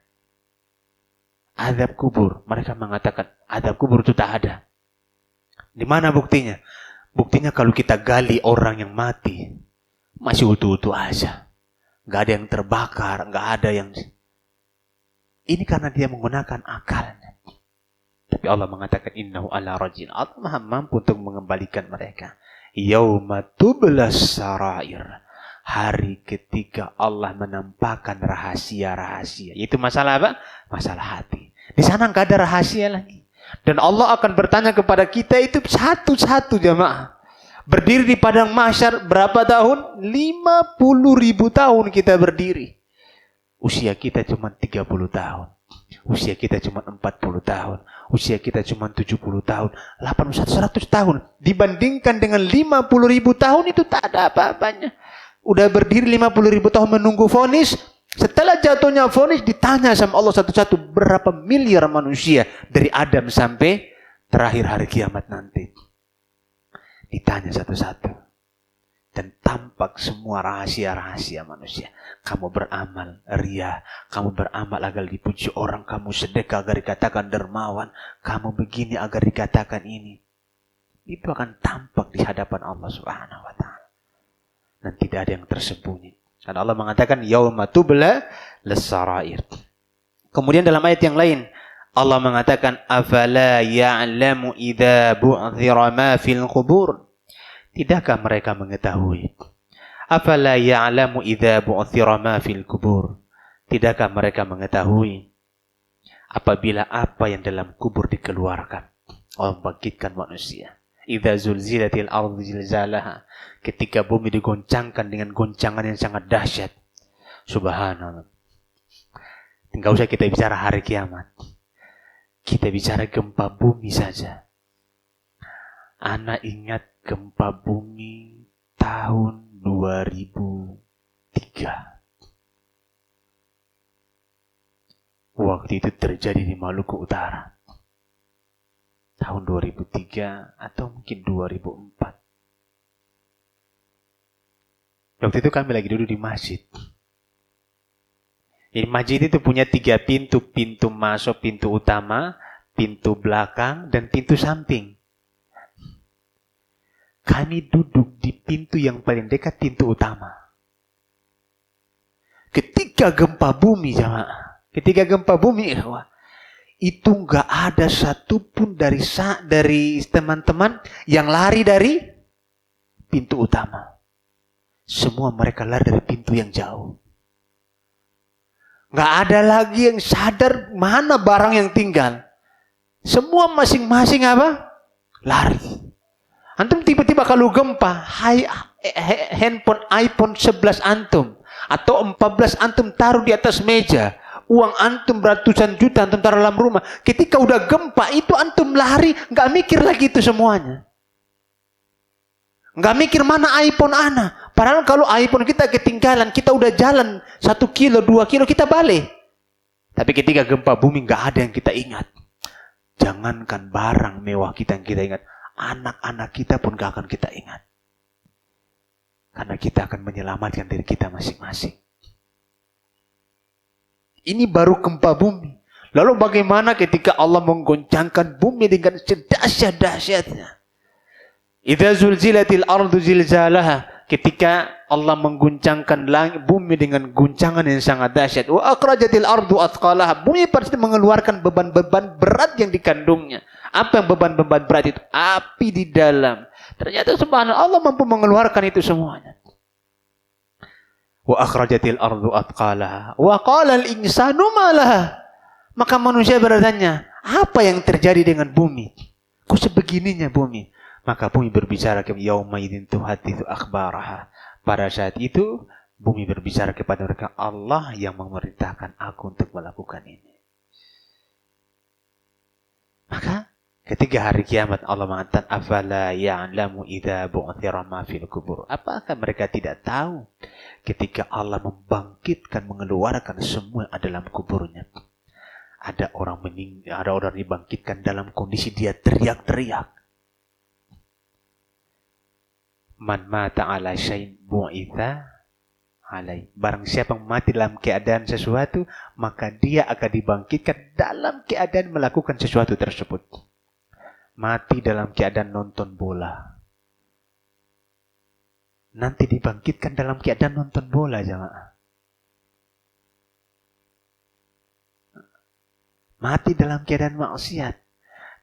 azab kubur. Mereka mengatakan azab kubur itu tak ada. Di mana buktinya? Buktinya kalau kita gali orang yang mati, masih utuh-utuh aja. Gak ada yang terbakar, gak ada yang... Ini karena dia menggunakan akalnya. Tapi Allah mengatakan innahu ala rajin. Allah maha mampu untuk mengembalikan mereka. Yauma tublas sarair. Hari ketika Allah menampakkan rahasia-rahasia. Itu masalah apa? Masalah hati. Di sana gak ada rahasia lagi. Dan Allah akan bertanya kepada kita itu satu-satu jamaah. Berdiri di padang mahsyar berapa tahun? 50.000 tahun kita berdiri. Usia kita cuma 30 tahun. Usia kita cuma 40 tahun. Usia kita cuma 70 tahun. 100 tahun. Dibandingkan dengan 50.000 tahun itu tak ada apa-apanya. Udah berdiri 50.000 tahun menunggu vonis. Setelah jatuhnya vonis ditanya sama Allah satu-satu berapa miliar manusia dari Adam sampai terakhir hari kiamat nanti. Ditanya satu-satu. Dan tampak semua rahasia-rahasia manusia. Kamu beramal riya, kamu beramal agar dipuji orang, kamu sedekah agar dikatakan dermawan, kamu begini agar dikatakan ini. Itu akan tampak di hadapan Allah Subhanahu wa Ta'ala. Dan tidak ada yang tersembunyi. Karena Allah mengatakan yauma tubla lis-sarair. Kemudian dalam ayat yang lain Allah mengatakan afala ya'lamu idza bu'thira ma fil qubur. Tidakkah mereka mengetahui? Afala ya'lamu idza bu'thira ma fil qubur. Tidakkah mereka mengetahui apabila apa yang dalam kubur dikeluarkan? Allah membangkitkan manusia. Idza zulzilatil ardu zilzalaha. Ketika bumi digoncangkan dengan goncangan yang sangat dahsyat. Subhanallah. Enggak usah kita bicara hari kiamat. Kita bicara gempa bumi saja. Ana ingat gempa bumi tahun 2003. Waktu itu terjadi di Maluku Utara. Tahun 2003 atau mungkin 2004. Waktu itu kami lagi duduk di masjid. Jadi masjid itu punya 3 pintu. Pintu masuk, pintu utama, pintu belakang, dan pintu samping. Kami duduk di pintu yang paling dekat, pintu utama. Ketika gempa bumi, jamaah. Ketika gempa bumi, itu nggak ada satupun dari teman-teman yang lari dari pintu utama. Semua mereka lari dari pintu yang jauh. Nggak ada lagi yang sadar mana barang yang tinggal. Semua masing-masing apa? Lari. Antum tiba-tiba kalau gempa, handphone iPhone 11 antum atau 14 antum taruh di atas meja. Uang antum ratusan juta antum taruh dalam rumah. Ketika udah gempa itu antum lari, nggak mikir lagi itu semuanya. Nggak mikir mana iPhone ana. Padahal kalau iPhone kita ketinggalan, kita udah jalan 1 kilo, 2 kilo, kita balik. Tapi ketika gempa bumi nggak ada yang kita ingat. Jangankan barang mewah kita yang kita ingat, anak-anak kita pun nggak akan kita ingat. Karena kita akan menyelamatkan diri kita masing-masing. Ini baru gempa bumi. Lalu bagaimana ketika Allah menggoncangkan bumi dengan sedahsyat-dahsyatnya? Idza zulzilatil ardu zilzalaha. Ketika Allah mengguncangkan bumi dengan guncangan yang sangat dahsyat. Wa akhrajatil ardu athqalaha. Bumi pasti mengeluarkan beban-beban berat yang dikandungnya. Apa yang beban-beban berat itu? Api di dalam. Ternyata subhanallah Allah mampu mengeluarkan itu semuanya. Wa akhrajatil ardu athqalaha. Wa qala al-insanu ma laha. Maka manusia bertanya, apa yang terjadi dengan bumi? Kok sebegininya bumi? Maka bumi berbicara kepada yauma idzin tuhadditsu akhbaraha. Pada saat itu bumi berbicara kepada mereka, Allah yang memerintahkan aku untuk melakukan ini. Maka ketika hari kiamat Allah mengatakan afala ya'lamu idza bu'thira ma fil kubur. Apakah mereka tidak tahu ketika Allah membangkitkan, mengeluarkan semua dalam kuburnya. Ada orang meninggal, ada orang dibangkitkan dalam kondisi dia teriak-teriak. Man mata ala syai'in bu'itha alai. Barang siapa yang mati dalam keadaan sesuatu, maka dia akan dibangkitkan dalam keadaan melakukan sesuatu tersebut. Mati dalam keadaan nonton bola, nanti dibangkitkan dalam keadaan nonton bola, jamaah. Mati dalam keadaan maksiat,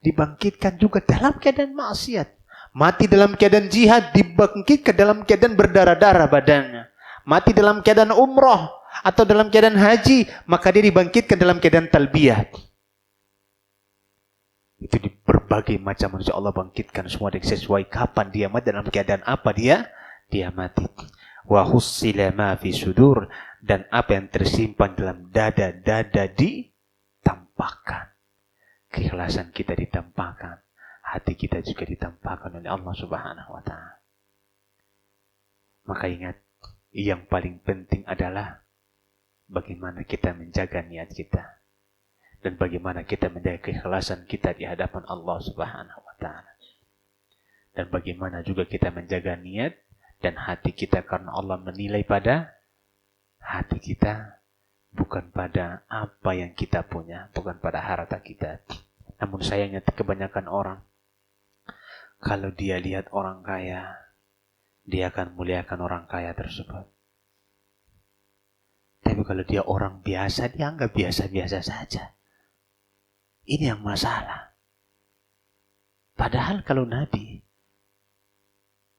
dibangkitkan juga dalam keadaan maksiat. Mati dalam keadaan jihad, dibangkitkan dalam keadaan berdarah-darah badannya. Mati dalam keadaan umroh atau dalam keadaan haji, maka dia dibangkitkan dalam keadaan talbiyah. Itu di berbagai macam manusia Allah bangkitkan semua sesuai kapan dia mati, dalam keadaan apa dia mati. Wa hussila ma fi sudur, dan apa yang tersimpan dalam dada-dada ditampakkan. Keikhlasan kita ditampakkan. Hati kita juga ditampakkan oleh Allah Subhanahu wa ta'ala. Maka ingat, yang paling penting adalah bagaimana kita menjaga niat kita. Dan bagaimana kita menjaga keikhlasan kita di hadapan Allah Subhanahu wa ta'ala. Dan bagaimana juga kita menjaga niat dan hati kita, karena Allah menilai pada hati kita, bukan pada apa yang kita punya, bukan pada harta kita. Namun sayangnya kebanyakan orang, kalau dia lihat orang kaya, dia akan muliakan orang kaya tersebut. Tapi kalau dia orang biasa, dia anggap biasa-biasa saja. Ini yang masalah. Padahal kalau Nabi,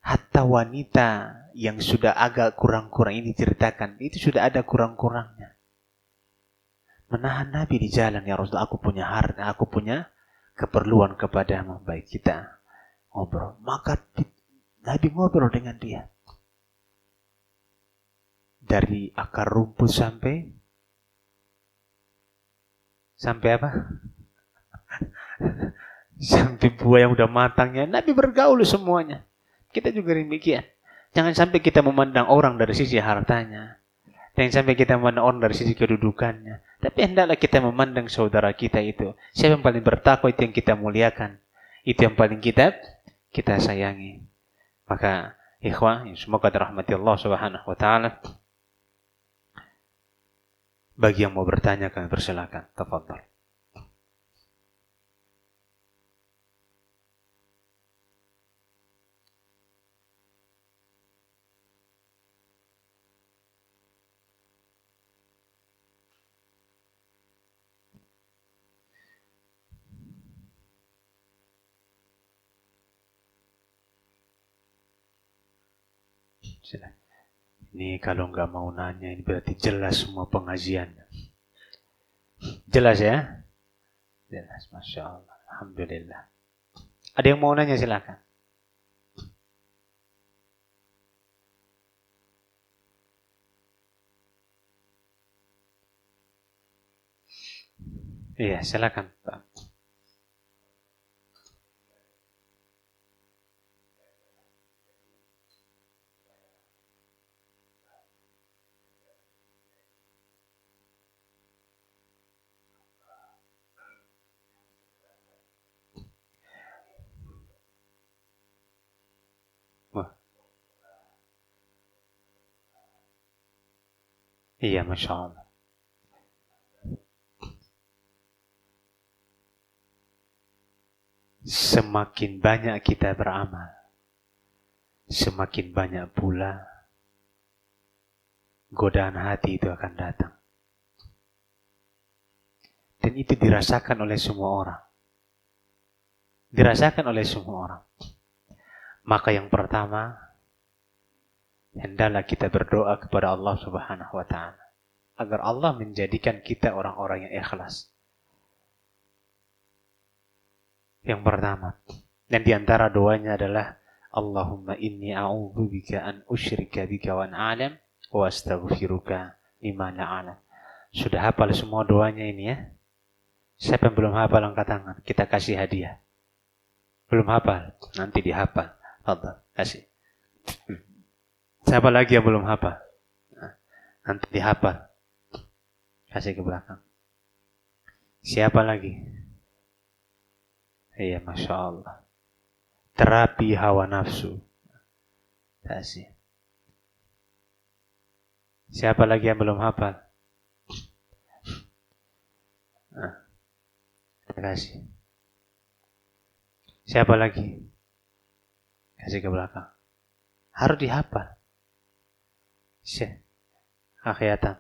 hatta wanita yang sudah agak kurang-kurang ini ceritakan, itu sudah ada kurang-kurangnya. Menahan Nabi di jalan, ya Rasulullah, aku punya harta, aku punya keperluan kepadamu, baik kita ngobrol. Maka Nabi ngobrol dengan dia. Dari akar rumput sampai apa? Sampai buah yang udah matangnya, Nabi bergaul semuanya. Kita juga demikian. Jangan sampai kita memandang orang dari sisi hartanya. Jangan sampai kita memandang orang dari sisi kedudukannya. Tapi hendaklah kita memandang saudara kita itu. Siapa yang paling bertakwa itu yang kita muliakan. Itu yang paling kita sayangi. Maka ikhwah, semoga dirahmati Allah Subhanahu wa taala. Bagi yang mau bertanya kami persilakan. Tafadhal. Ini kalau nggak mau nanya, ini berarti jelas semua pengajiannya. Jelas ya? Jelas, Masya Allah. Alhamdulillah. Ada yang mau nanya silakan. Iya, silakan Pak. Iya, Masya Allah. Semakin banyak kita beramal, semakin banyak pula godaan hati itu akan datang. Dan itu dirasakan oleh semua orang. Dirasakan oleh semua orang. Maka yang pertama, hendaklah kita berdoa kepada Allah Subhanahu wa taala agar Allah menjadikan kita orang-orang yang ikhlas. Yang pertama, dan diantara doanya adalah Allahumma inni a'udzubika an usyrika bika wa a'lam wa astaghfiruka lima la a'lam. Sudah hafal semua doanya ini ya? Siapa yang belum hafal angkat tangan, kita kasih hadiah. Belum hafal, nanti dihafal. Fadhal, kasih. Siapa lagi yang belum hafal? Nanti dihafal. Kasih ke belakang. Siapa lagi? Iya, Masya Allah. Terapi hawa nafsu. Kasih. Siapa lagi yang belum hafal? Kasih. Siapa lagi? Kasih ke belakang. Harus dihafal. Akhiratan.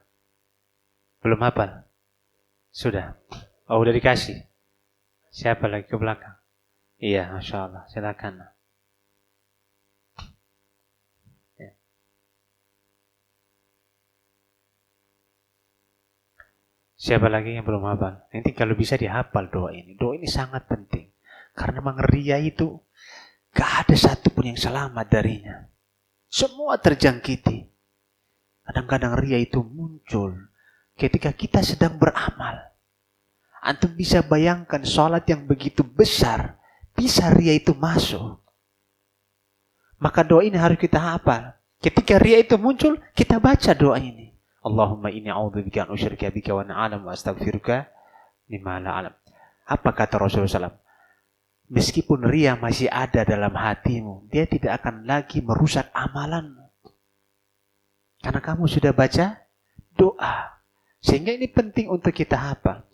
Belum hafal? Sudah. Oh, udah dikasih. Siapa lagi ke belakang? Iya, Masya Allah. Silakan. Ya. Siapa lagi yang belum hafal? Nanti kalau bisa dihafal doa ini. Doa ini sangat penting. Karena memang ria itu gak ada satupun yang selamat darinya. Semua terjangkiti. Kadang-kadang ria itu muncul ketika kita sedang beramal. Antum bisa bayangkan sholat yang begitu besar, bisa ria itu masuk. Maka doa ini harus kita hafal. Ketika ria itu muncul, kita baca doa ini. Allahumma inni a'udzubika an usyrika bika wa a'lam wa astaghfiruka lima la a'lam. Apa kata Rasulullah SAW? Meskipun ria masih ada dalam hatimu, dia tidak akan lagi merusak amalanmu. Karena kamu sudah baca doa. Sehingga ini penting untuk kita hafal.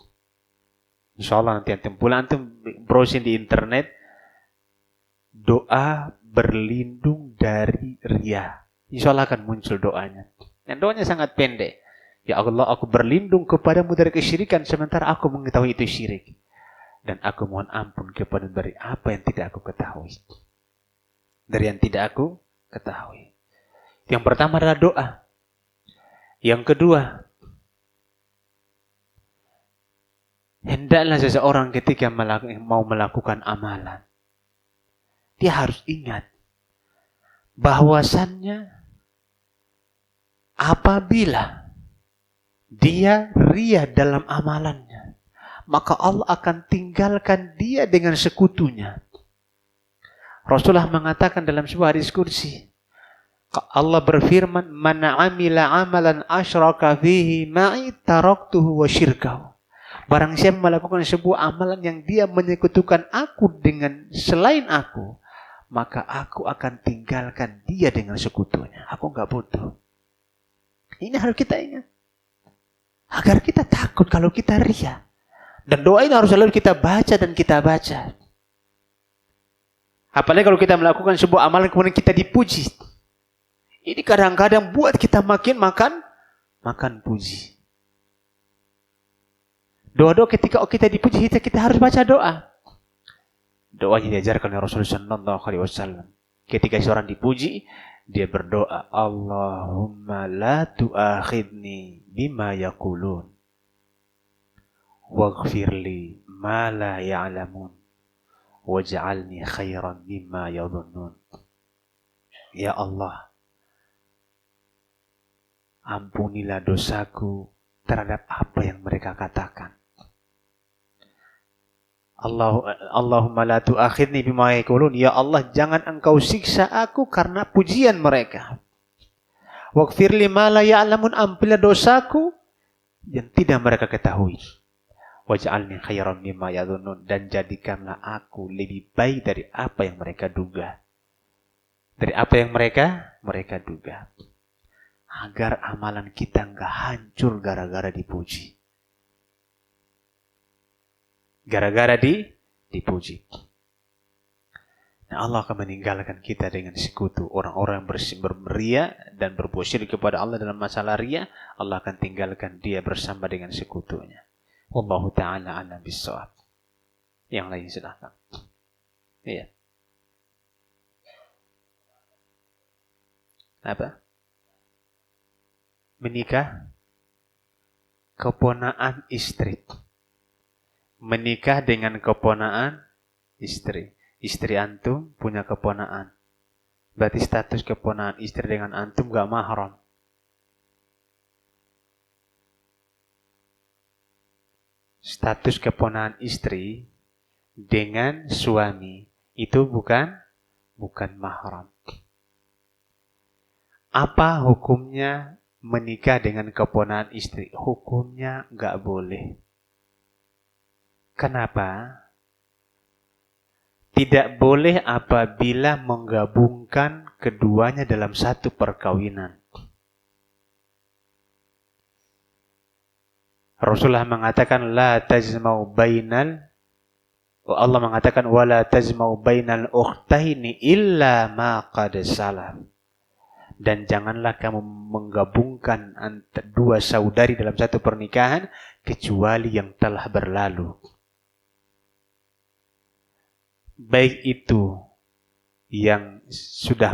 Insya Allah nanti antum pulang, antum browsing di internet, doa berlindung dari ria. Insya Allah akan muncul doanya. Dan doanya sangat pendek. Ya Allah, aku berlindung kepadamu dari kesyirikan sementara aku mengetahui itu syirik. Dan aku mohon ampun kepada dari apa yang tidak aku ketahui. Dari yang tidak aku ketahui. Yang pertama adalah doa. Yang kedua, hendaklah seseorang ketika mau melakukan amalan, dia harus ingat bahwasannya apabila dia ria dalam amalannya, maka Allah akan tinggalkan dia dengan sekutunya. Rasulullah mengatakan dalam sebuah hadis kursi, Allah berfirman, "Man 'amila 'amalan asyraka fihi ma'i taraktuhu wa syirkahu." Barang siapa melakukan sebuah amalan yang dia menyekutukan aku dengan selain aku, maka aku akan tinggalkan dia dengan sekutunya. Aku enggak butuh. Ini harus kita ingat. Agar kita takut kalau kita riya. Dan doa ini harus selalu kita baca dan kita baca. Apalagi kalau kita melakukan sebuah amalan kemudian kita dipuji. Ini kadang-kadang buat kita makin makan puji. Doa-doa ketika kita dipuji, kita harus baca doa. Doanya diajarkan oleh Rasulullah Sallallahu Alaihi Wasallam. Ketika seorang dipuji, dia berdoa, Allahumma la tu'akhidni bima yaqulun, waghfirli ma la ya'lamun, waj'alni khairan mimma yadhunnun. Ya Allah, ampunilah dosaku terhadap apa yang mereka katakan. Allahumma la tu'akhidni bima yaqulun. Ya Allah, jangan engkau siksa aku karena pujian mereka. Waghfirli ma la ya'lamun. Ampunilah dosaku yang tidak mereka ketahui. Waj'alni khairan mimma yadhunnun. Dan jadikanlah aku lebih baik dari apa yang mereka duga. Dari apa yang mereka duga. Agar amalan kita enggak hancur gara-gara dipuji. Gara-gara dipuji. Nah, Allah akan meninggalkan kita dengan sekutu. Orang-orang yang berria dan berbuat syirik kepada Allah dalam masalah ria, Allah akan tinggalkan dia bersama dengan sekutunya. Wallahu ta'ala a'lam bis-shawab. Yang lain silakan. Iya. Apa? Menikah keponaan istri. Menikah dengan keponaan istri. Istri antum punya keponaan. Berarti status keponaan istri dengan antum gak mahram. Status keponaan istri dengan suami itu bukan mahram. Apa hukumnya menikah dengan keponaan istri? Hukumnya nggak boleh. Kenapa? Tidak boleh apabila menggabungkan keduanya dalam satu perkawinan. Rasulullah mengatakan la tajma'u bainal, Allah mengatakan wala tajma'u bainal ukhtaini illa ma qad salam. Dan janganlah kamu menggabungkan dua saudari dalam satu pernikahan kecuali yang telah berlalu. Baik itu yang sudah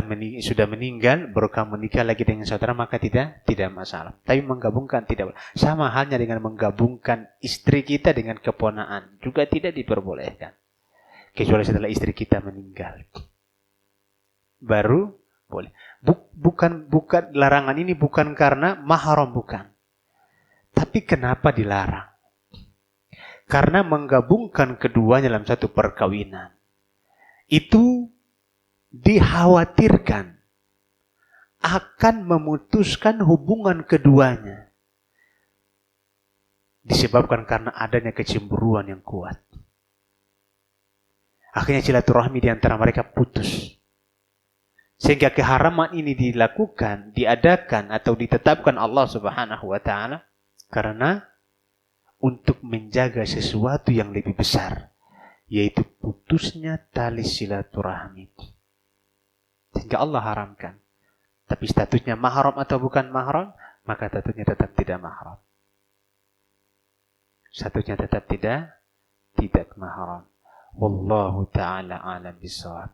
meninggal baru kamu menikah lagi dengan saudara, maka tidak masalah. Tapi menggabungkan tidak boleh. Sama halnya dengan menggabungkan istri kita dengan keponaan juga tidak diperbolehkan. Kecuali setelah istri kita meninggal. Baru boleh. Bukan larangan ini bukan karena mahram, bukan. Tapi kenapa dilarang? Karena menggabungkan keduanya dalam satu perkawinan itu dikhawatirkan akan memutuskan hubungan keduanya. Disebabkan karena adanya kecemburuan yang kuat. Akhirnya silaturahmi di antara mereka putus. Sehingga keharaman ini diadakan atau ditetapkan Allah Subhanahu wa taala karena untuk menjaga sesuatu yang lebih besar, yaitu putusnya tali silaturahmi. Sehingga Allah haramkan. Tapi statusnya mahram atau bukan mahram, maka statusnya tetap tidak mahram. Statusnya tetap tidak mahram. Wallahu ta'ala a'lam bishawab.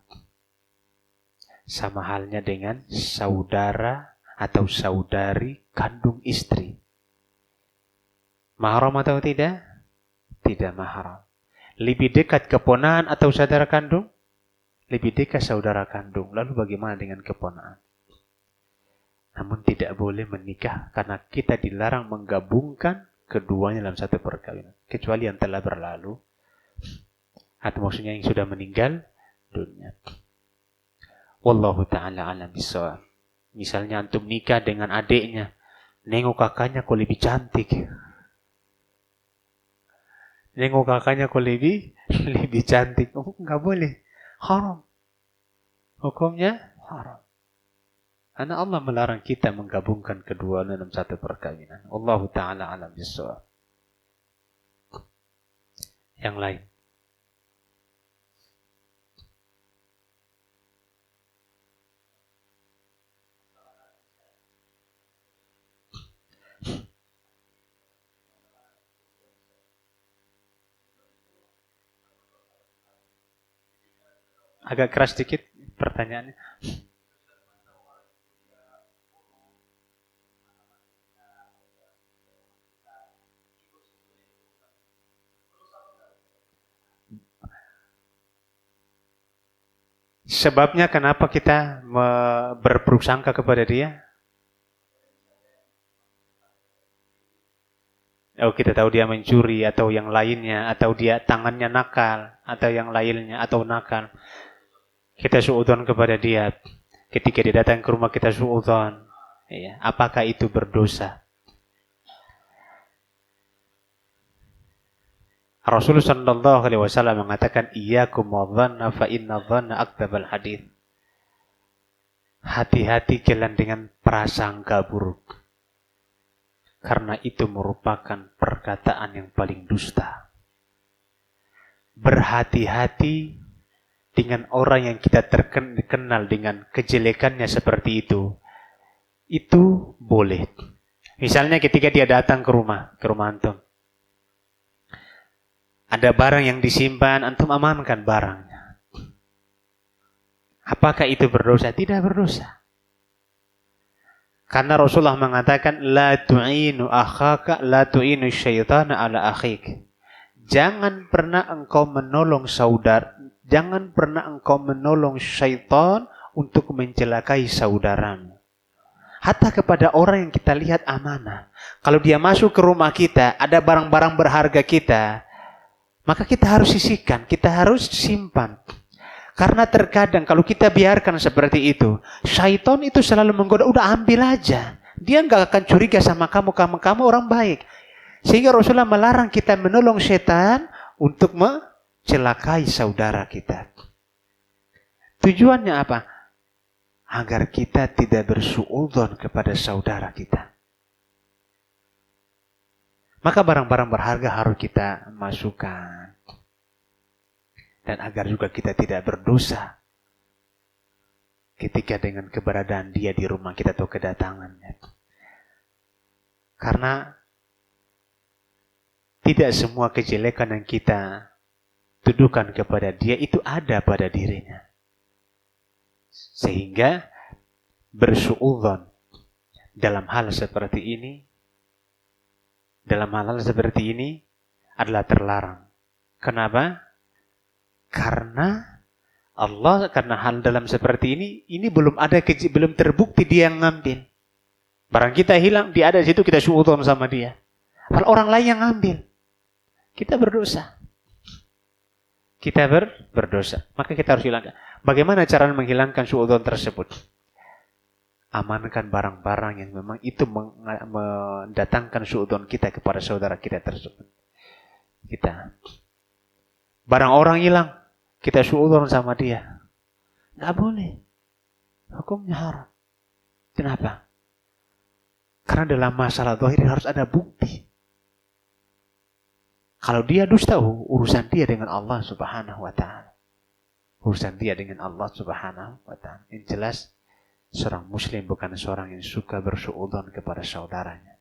Sama halnya dengan saudara atau saudari kandung istri. Mahram atau tidak? Tidak mahram. Lebih dekat keponakan atau saudara kandung? Lebih dekat saudara kandung. Lalu bagaimana dengan keponakan? Namun tidak boleh menikah karena kita dilarang menggabungkan keduanya dalam satu perkawinan, kecuali yang telah berlalu atau maksudnya yang sudah meninggal dunia. Wallahu ta'ala alam bissawab. Misalnya antum nikah dengan adiknya, nengok kakaknya kok lebih cantik. Nengok kakaknya kok lebih cantik. Oh, nggak boleh. Haram. Hukumnya haram. Karena Allah melarang kita menggabungkan kedua dalam satu perkawinan. Wallahu ta'ala alam bissawab. Yang lain. Agak keras sedikit pertanyaannya. Sebabnya kenapa kita berburuk sangka kepada dia? Oh, kita tahu dia mencuri atau yang lainnya, atau dia tangannya nakal, atau yang lainnya, atau nakal. Kita suudzon kepada dia. Ketika dia datang ke rumah kita suudzon. Ya, apakah itu berdosa? Rasulullah sallallahu alaihi wasallam mengatakan, "Iyyakum wadh-dhanna fa inna dhanna akdzabul hadits." Hati-hati kalian dengan prasangka buruk. Karena itu merupakan perkataan yang paling dusta. Berhati-hati dengan orang yang kita terkenal dengan kejelekannya seperti itu. Itu boleh. Misalnya ketika dia datang ke rumah antum. Ada barang yang disimpan, antum amankan barangnya. Apakah itu berdosa? Tidak berdosa. Karena Rasulullah mengatakan, la tu'inu akhaka, la tu'inu syaitana ala akhik. Jangan pernah engkau menolong syaitan untuk mencelakai saudaramu. Hatta kepada orang yang kita lihat amanah. Kalau dia masuk ke rumah kita, ada barang-barang berharga kita, maka kita harus sisihkan, kita harus simpan. Karena terkadang kalau kita biarkan seperti itu, syaitan itu selalu menggoda, udah ambil aja. Dia nggak akan curiga sama kamu orang baik. Sehingga Rasulullah melarang kita menolong setan untuk mencelakai saudara kita. Tujuannya apa? Agar kita tidak bersuudzon kepada saudara kita. Maka barang-barang berharga harus kita masukkan. Dan agar juga kita tidak berdosa ketika dengan keberadaan dia di rumah kita atau kedatangannya. Karena tidak semua kejelekan yang kita tuduhkan kepada dia itu ada pada dirinya. Sehingga bersuudzon dalam hal seperti ini adalah terlarang. Kenapa? Karena hal dalam seperti ini belum terbukti dia yang ngambil. Barang kita hilang, dia ada di situ, kita suudzon sama dia. Kalau orang lain yang ngambil, kita berdosa. Berdosa. Maka kita harus hilangkan. Bagaimana cara menghilangkan suudzon tersebut? Amankan barang-barang yang memang itu mendatangkan suudzon kita kepada saudara kita tersebut. Barang orang hilang, kita suudzon sama dia. Nggak boleh. Hukumnya haram. Kenapa? Karena dalam masalah zahir harus ada bukti. Kalau dia dusta, urusan dia dengan Allah Subhanahu wa ta'ala. Urusan dia dengan Allah Subhanahu wa ta'ala. Yang jelas, seorang muslim bukan seorang yang suka bersuudzon kepada saudaranya.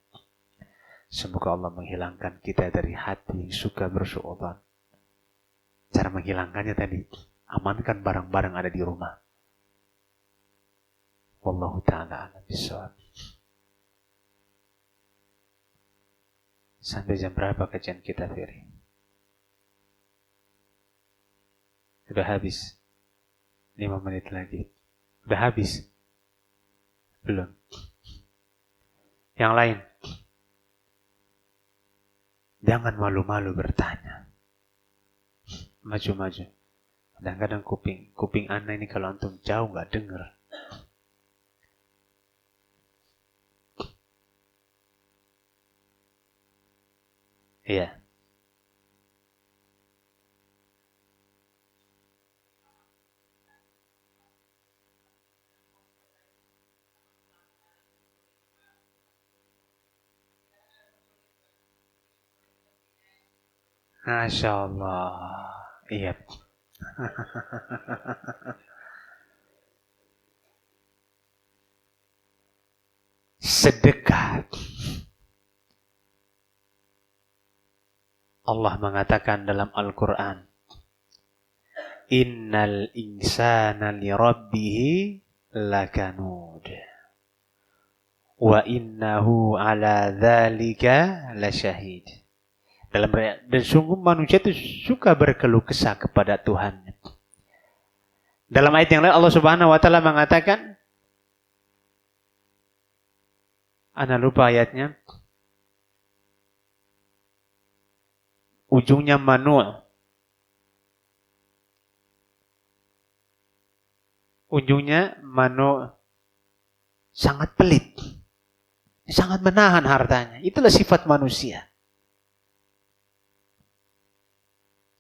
Semoga Allah menghilangkan kita dari hati yang suka bersuudzon. Cara menghilangkannya tadi, amankan barang-barang ada di rumah. Wallahu ta'ala a'lam bishawab. Sampai jam berapa kajian kita, Firi? Sudah habis. 5 menit lagi. Sudah habis? Belum. Yang lain? Jangan malu-malu bertanya. Maju-maju. Kadang-kadang kuping Anda ini kalau antum jauh nggak dengar. Iya. Masya Allah. Iya. Sedekah. Allah mengatakan dalam Al-Quran, Innal insana li rabbihi lakanud. Wa innahu ala dzalika lasyahid. Dan sungguh manusia itu suka berkeluh kesah kepada Tuhan. Dalam ayat yang lain Allah Subhanahu wa taala mengatakan, ana lupa ayatnya. Ujungnya manu'. Ujungnya manu' sangat pelit. Sangat menahan hartanya. Itulah sifat manusia.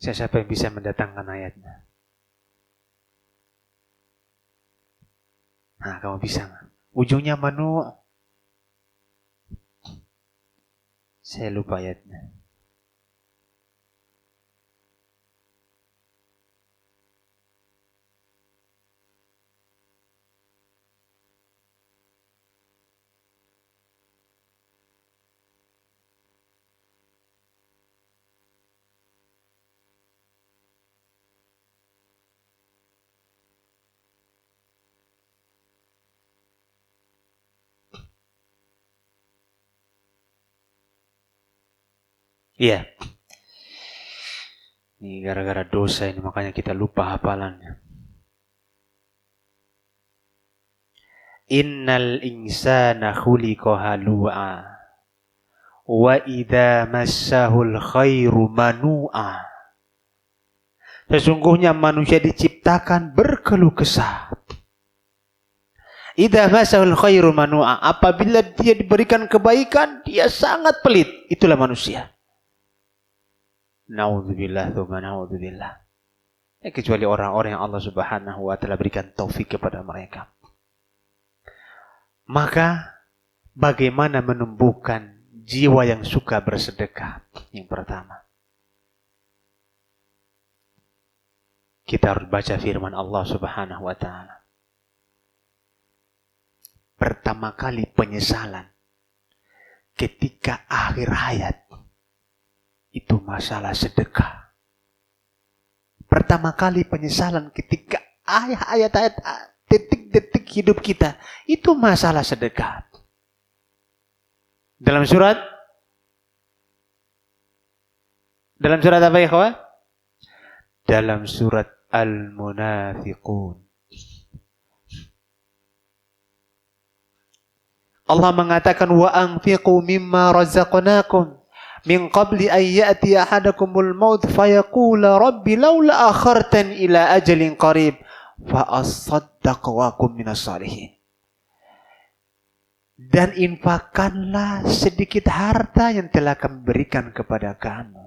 Siapa yang bisa mendatangkan ayatnya? Nah, kamu bisa nggak? Ujungnya manu'. Saya lupa ayatnya. Iya. Ini gara-gara dosa ini makanya kita lupa hafalannya. Innal insana khuliqa halu'a wa idza massahul khairu manu'a. Sesungguhnya manusia diciptakan berkeluh kesah. Idza massahul khairu manu'a. Apabila dia diberikan kebaikan, dia sangat pelit. Itulah manusia. Na'udzubillah tsumma na'udzubillah. Kecuali orang-orang yang Allah Subhanahu wa taala berikan taufik kepada mereka. Maka bagaimana menumbuhkan jiwa yang suka bersedekah? Yang pertama, kita harus baca firman Allah Subhanahu wa taala. Pertama kali penyesalan ketika akhir hayat itu masalah sedekah. Pertama kali penyesalan ketika ayat-ayat detik-detik hidup kita itu masalah sedekah. Dalam surat apa ya kawan? Dalam surat Al-Munafiqun. Allah mengatakan wa anfiqu mimma razaqnakum min qabli an ya'ti ahadakumul maut fayaqula rabbi laula akhartani ila ajalin qarib fa asaddaq wa akum minas salihin. Dan infakkanlah sedikit harta yang telah kami berikan kepada kamu.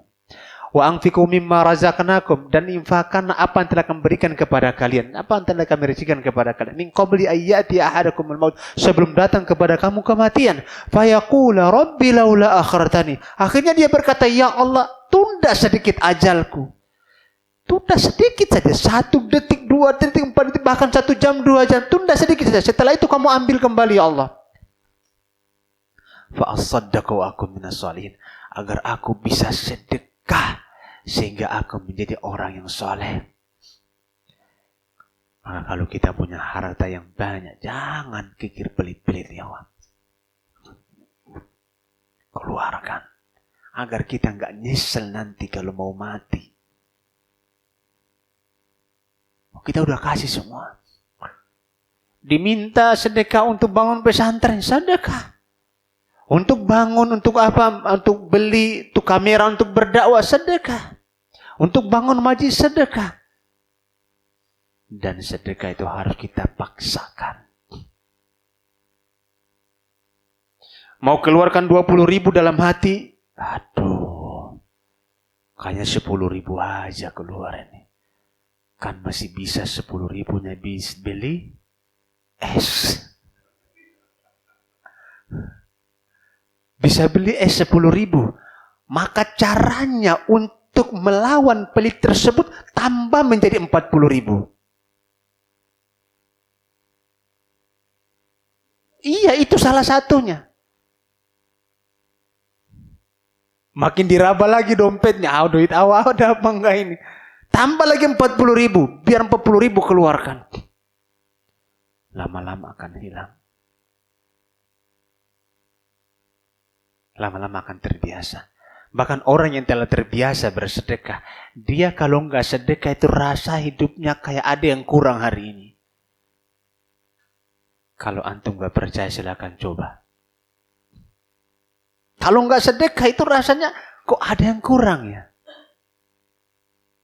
Wa anfiqu mimma razaqnakum, dan infakkanlah apa yang telah kami berikan kepada kalian. Apa yang telah kami rezekikan kepada kalian. Min qabli ayyati ahadakumul maut, sebelum datang kepada kamu kematian. Fayaqula rabbi laula akhartani. Akhirnya dia berkata, ya Allah, tunda sedikit ajalku. Tunda sedikit saja, 1 detik, 2 detik, 4 detik, bahkan 1 jam, 2 jam. Tunda sedikit saja. Setelah itu kamu ambil kembali ya Allah. Fa asaddaq wa akum minas salihin. Agar aku bisa sedekah sehingga aku menjadi orang yang soleh. Maka kalau kita punya harta yang banyak, jangan kikir pelit-pelit ya Allah. Keluarkan agar kita nggak nyesel nanti kalau mau mati. Kita udah kasih semua. Diminta sedekah untuk bangun pesantren, sedekah. Untuk bangun, untuk apa? Untuk beli Untuk kamera, untuk berdakwah, sedekah. Untuk bangun majlis, sedekah. Dan sedekah itu harus kita paksakan. Mau keluarkan 20.000 dalam hati, aduh, kayaknya 10.000 aja keluar ini. Kan masih bisa 10.000-nya beli es. Bisa beli es 10.000. Maka caranya untuk melawan pelit tersebut tambah menjadi 40.000. Iya, itu salah satunya. Makin diraba lagi dompetnya. Duit awal ada apa enggak ini? Tambah lagi 40.000. Biar 40.000 keluarkan. Lama-lama akan hilang. Lama-lama akan terbiasa. Bahkan orang yang telah terbiasa bersedekah, dia kalau enggak sedekah itu rasa hidupnya kayak ada yang kurang hari ini. Kalau antum enggak percaya silakan coba. Kalau enggak sedekah itu rasanya kok ada yang kurang ya.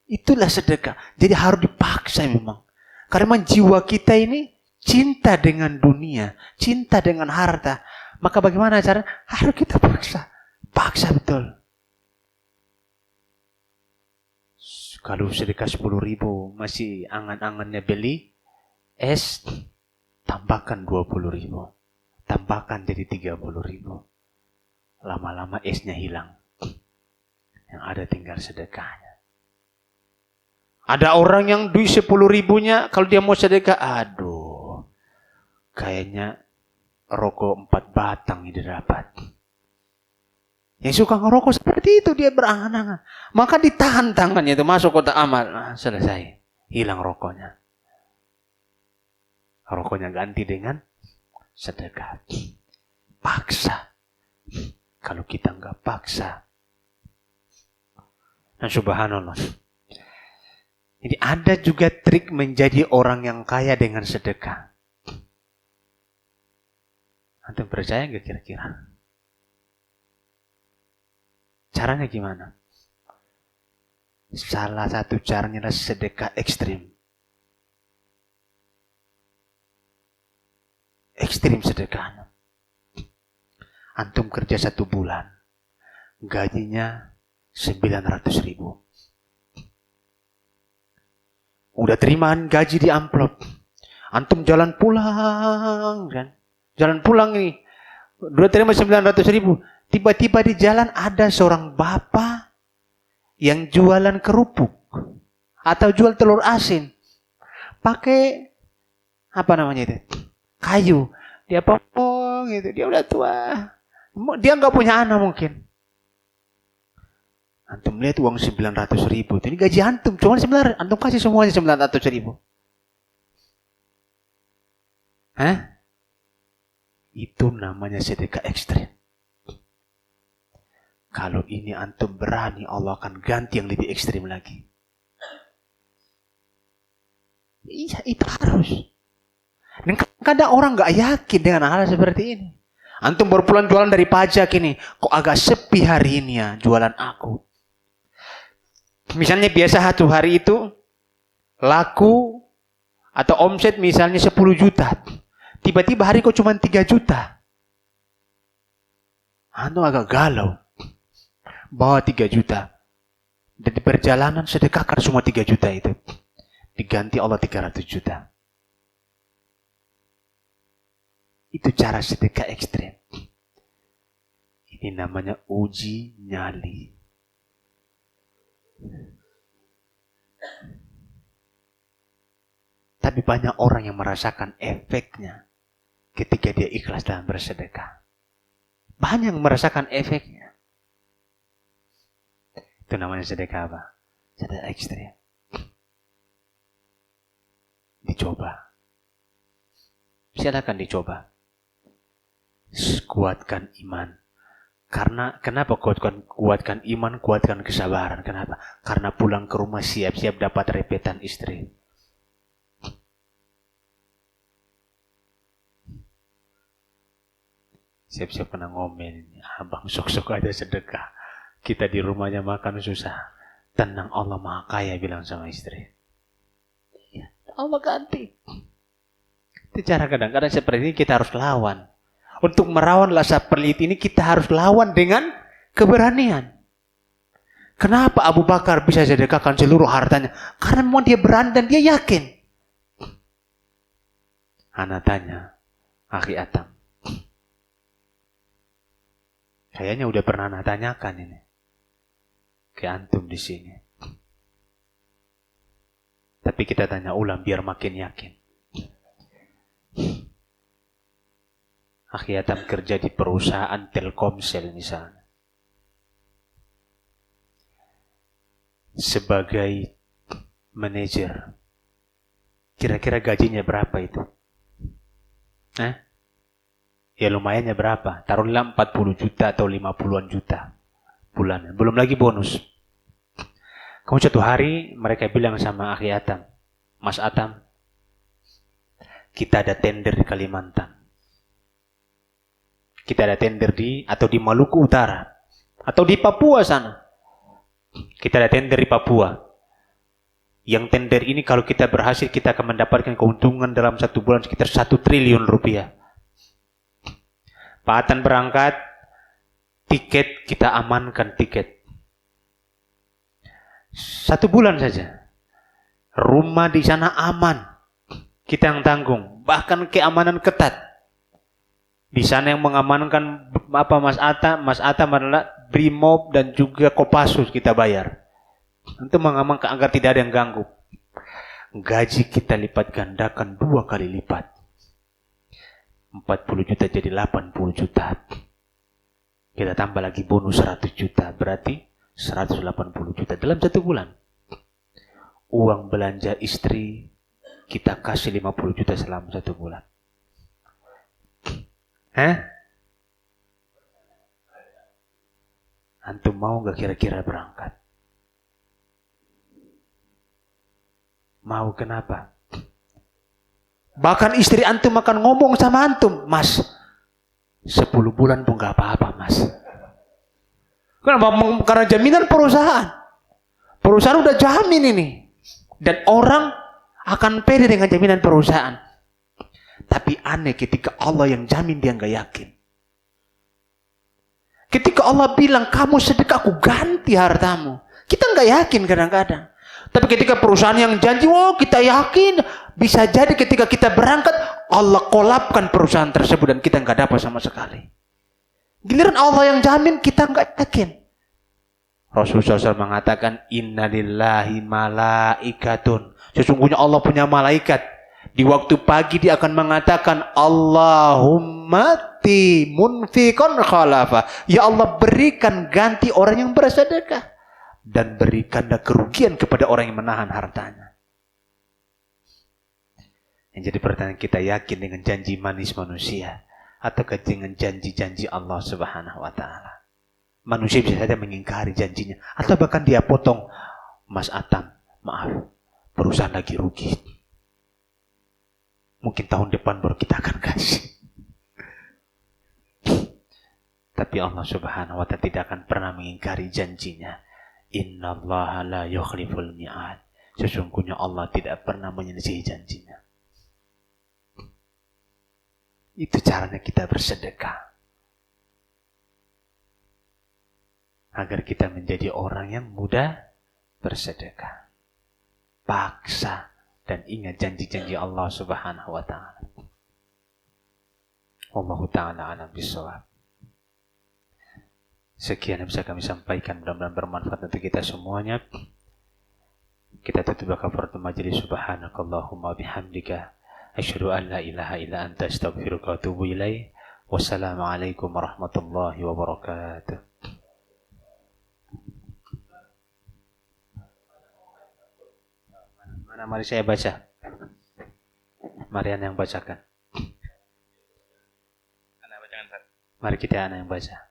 Itulah sedekah. Jadi harus dipaksa memang. Karena memang jiwa kita ini cinta dengan dunia, cinta dengan harta. Maka bagaimana caranya? Harus kita paksa. Paksa betul. Kalau sedekah 10.000 masih angan-angannya beli es, tambahkan 20.000. Tambahkan jadi 30.000. Lama-lama esnya hilang. Yang ada tinggal sedekahnya. Ada orang yang duit 10.000-nya, kalau dia mau sedekah, aduh, kayaknya rokok 4 batang ini dapat. Yang suka ngerokok seperti itu, dia berangan-angan. Maka ditahan tangannya itu, masuk kotak amal. Nah, selesai. Hilang rokoknya. Rokoknya ganti dengan sedekah. Paksa. Kalau kita enggak paksa. Nah, subhanallah. Jadi ada juga trik menjadi orang yang kaya dengan sedekah. Antum percaya nggak kira-kira? Caranya gimana? Salah satu caranya adalah sedekah ekstrim. Ekstrim sedekahnya. Antum kerja 1 bulan. Gajinya 900.000. Udah terimaan gaji di amplop. Antum jalan pulang kan? Jalan pulang nih. Udah terima 900.000. Tiba-tiba di jalan ada seorang bapak yang jualan kerupuk atau jual telur asin. Pakai apa namanya itu? Kayu. Dia potong gitu. Dia udah tua. Dia nggak punya anak mungkin. Antum lihat uang 900.000. Ini gaji antum. Cuma 900. Antum kasih semuanya 900.000. Hah? Itu namanya sedekah ekstrim. Kalau ini antum berani, Allah akan ganti yang lebih ekstrim lagi. Iya, itu harus. Dan kadang orang gak yakin dengan hal seperti ini. Antum baru pulang jualan dari pajak ini. Kok agak sepi hari ini ya jualan aku. Misalnya biasa 1 hari itu laku atau omset misalnya 10 juta. Tiba-tiba hari kok cuma 3 juta. Antum agak galau. Bawa 3 juta. Dan di perjalanan sedekahkan semua 3 juta itu. Diganti Allah 300 juta. Itu cara sedekah ekstrim. Ini namanya uji nyali. Tapi banyak orang yang merasakan efeknya ketika dia ikhlas dalam bersedekah. Banyak yang merasakan efeknya. Itu namanya sedekah apa? Sedekah ekstrim. Dicoba. Silakan dicoba. Kuatkan iman. Karena kenapa kuatkan iman, kuatkan kesabaran? Kenapa? Karena pulang ke rumah siap-siap dapat repetan istri. Siap-siap kena ngomel. Abang sok-sok aja sedekah. Kita di rumahnya makan susah. Tenang, Allah Maha Kaya, bilang sama istri. Ya, Allah ganti. Itu cara kadang-kadang seperti ini kita harus lawan. Untuk melawan rasa pelit ini kita harus lawan dengan keberanian. Kenapa Abu Bakar bisa sedekahkan seluruh hartanya? Karena memang dia berani dan dia yakin. Ana tanya, Akhi Atam. Kayaknya udah pernah Ana tanyakan ini ke antum di sini. Tapi kita tanya ulang biar makin yakin. Akhi Atam kerja di perusahaan Telkomsel misalnya. Sebagai manajer, kira-kira gajinya berapa itu? Ya lumayannya berapa? Taruhlah 40 juta atau 50-an juta bulan. Belum lagi bonus. Kemudian satu hari mereka bilang sama Akhi Atam, Mas Atam, kita ada tender di Kalimantan. Kita ada tender di Maluku Utara atau di Papua sana. Kita ada tender di Papua. Yang tender ini kalau kita berhasil kita akan mendapatkan keuntungan dalam 1 bulan sekitar 1 triliun rupiah. Pak Atan berangkat, tiket kita amankan tiket. 1 bulan saja. Rumah di sana aman. Kita yang tanggung. Bahkan keamanan ketat. Di sana yang mengamankan Mas Atam adalah Brimob dan juga Kopassus kita bayar. Untuk mengamankan agar tidak ada yang ganggu. Gaji kita lipat gandakan 2 kali lipat. 40 juta jadi 80 juta. Kita tambah lagi bonus 100 juta. Berarti 180 juta dalam 1 bulan. Uang belanja istri kita kasih 50 juta selama 1 bulan. Antum mau gak kira-kira berangkat? Mau kenapa? Bahkan istri antum akan ngomong sama antum, Mas, 10 bulan pun gak apa-apa, Mas. Kenapa? Karena jaminan perusahaan. Perusahaan udah jamin ini. Dan orang akan pede dengan jaminan perusahaan. Tapi aneh ketika Allah yang jamin dia gak yakin. Ketika Allah bilang, kamu sedekah, aku ganti hartamu. Kita gak yakin kadang-kadang. Tapi ketika perusahaan yang janji, kita yakin. Bisa jadi ketika kita berangkat, Allah kolapkan perusahaan tersebut dan kita nggak dapat sama sekali. Giliran Allah yang jamin, kita nggak yakin. Rasulullah SAW mengatakan, innalillahi malaikatun. Sesungguhnya Allah punya malaikat. Di waktu pagi dia akan mengatakan, Allahumma ti munfiqan khalafa. Ya Allah, berikan ganti orang yang bersedekah. Dan berikanlah kerugian kepada orang yang menahan hartanya. Yang jadi pertanyaan, kita yakin dengan janji manis manusia atau dengan janji-janji Allah Subhanahu wa taala? Manusia bisa saja mengingkari janjinya atau bahkan dia potong, Mas Atam, maaf, perusahaan lagi rugi. Mungkin tahun depan baru kita akan kasih. Tapi Allah Subhanahu wa taala tidak akan pernah mengingkari janjinya. Innallaha la yukhliful mi'ad. Sesungguhnya Allah tidak pernah menyelesaikan janjinya. Itu caranya kita bersedekah. Agar kita menjadi orang yang mudah bersedekah. Paksa dan ingat janji-janji Allah Subhanahu wa taala. Wallahu taala a'lam bishawab. Sekian yang bisa kami sampaikan, mudah-mudahan bermanfaat untuk kita semuanya. Kita tutup kafaratul majelis. Subhanakallahumma bihamdika asyhadu an la ilaha illa anta astaghfiruka wa atubu ilaik. Wassalamualaikum warahmatullahi wabarakatuh. Mana mari saya baca. Mari Anda yang bacakan. Anda bacakan, Pak. Mari kita Anda yang baca.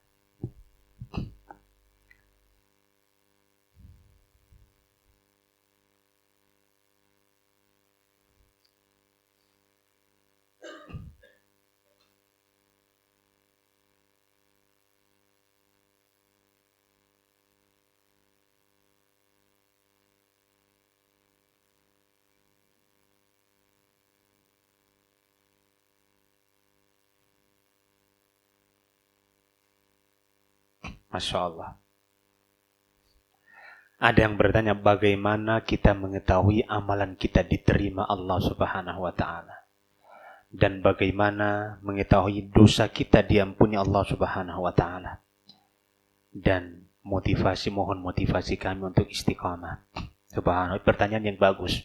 Masya Allah. Ada yang bertanya bagaimana kita mengetahui amalan kita diterima Allah Subhanahu wa Ta'ala, dan bagaimana mengetahui dosa kita diampuni Allah Subhanahu wa Ta'ala, dan mohon motivasi kami untuk istiqamah. Subhanallah, pertanyaan yang bagus.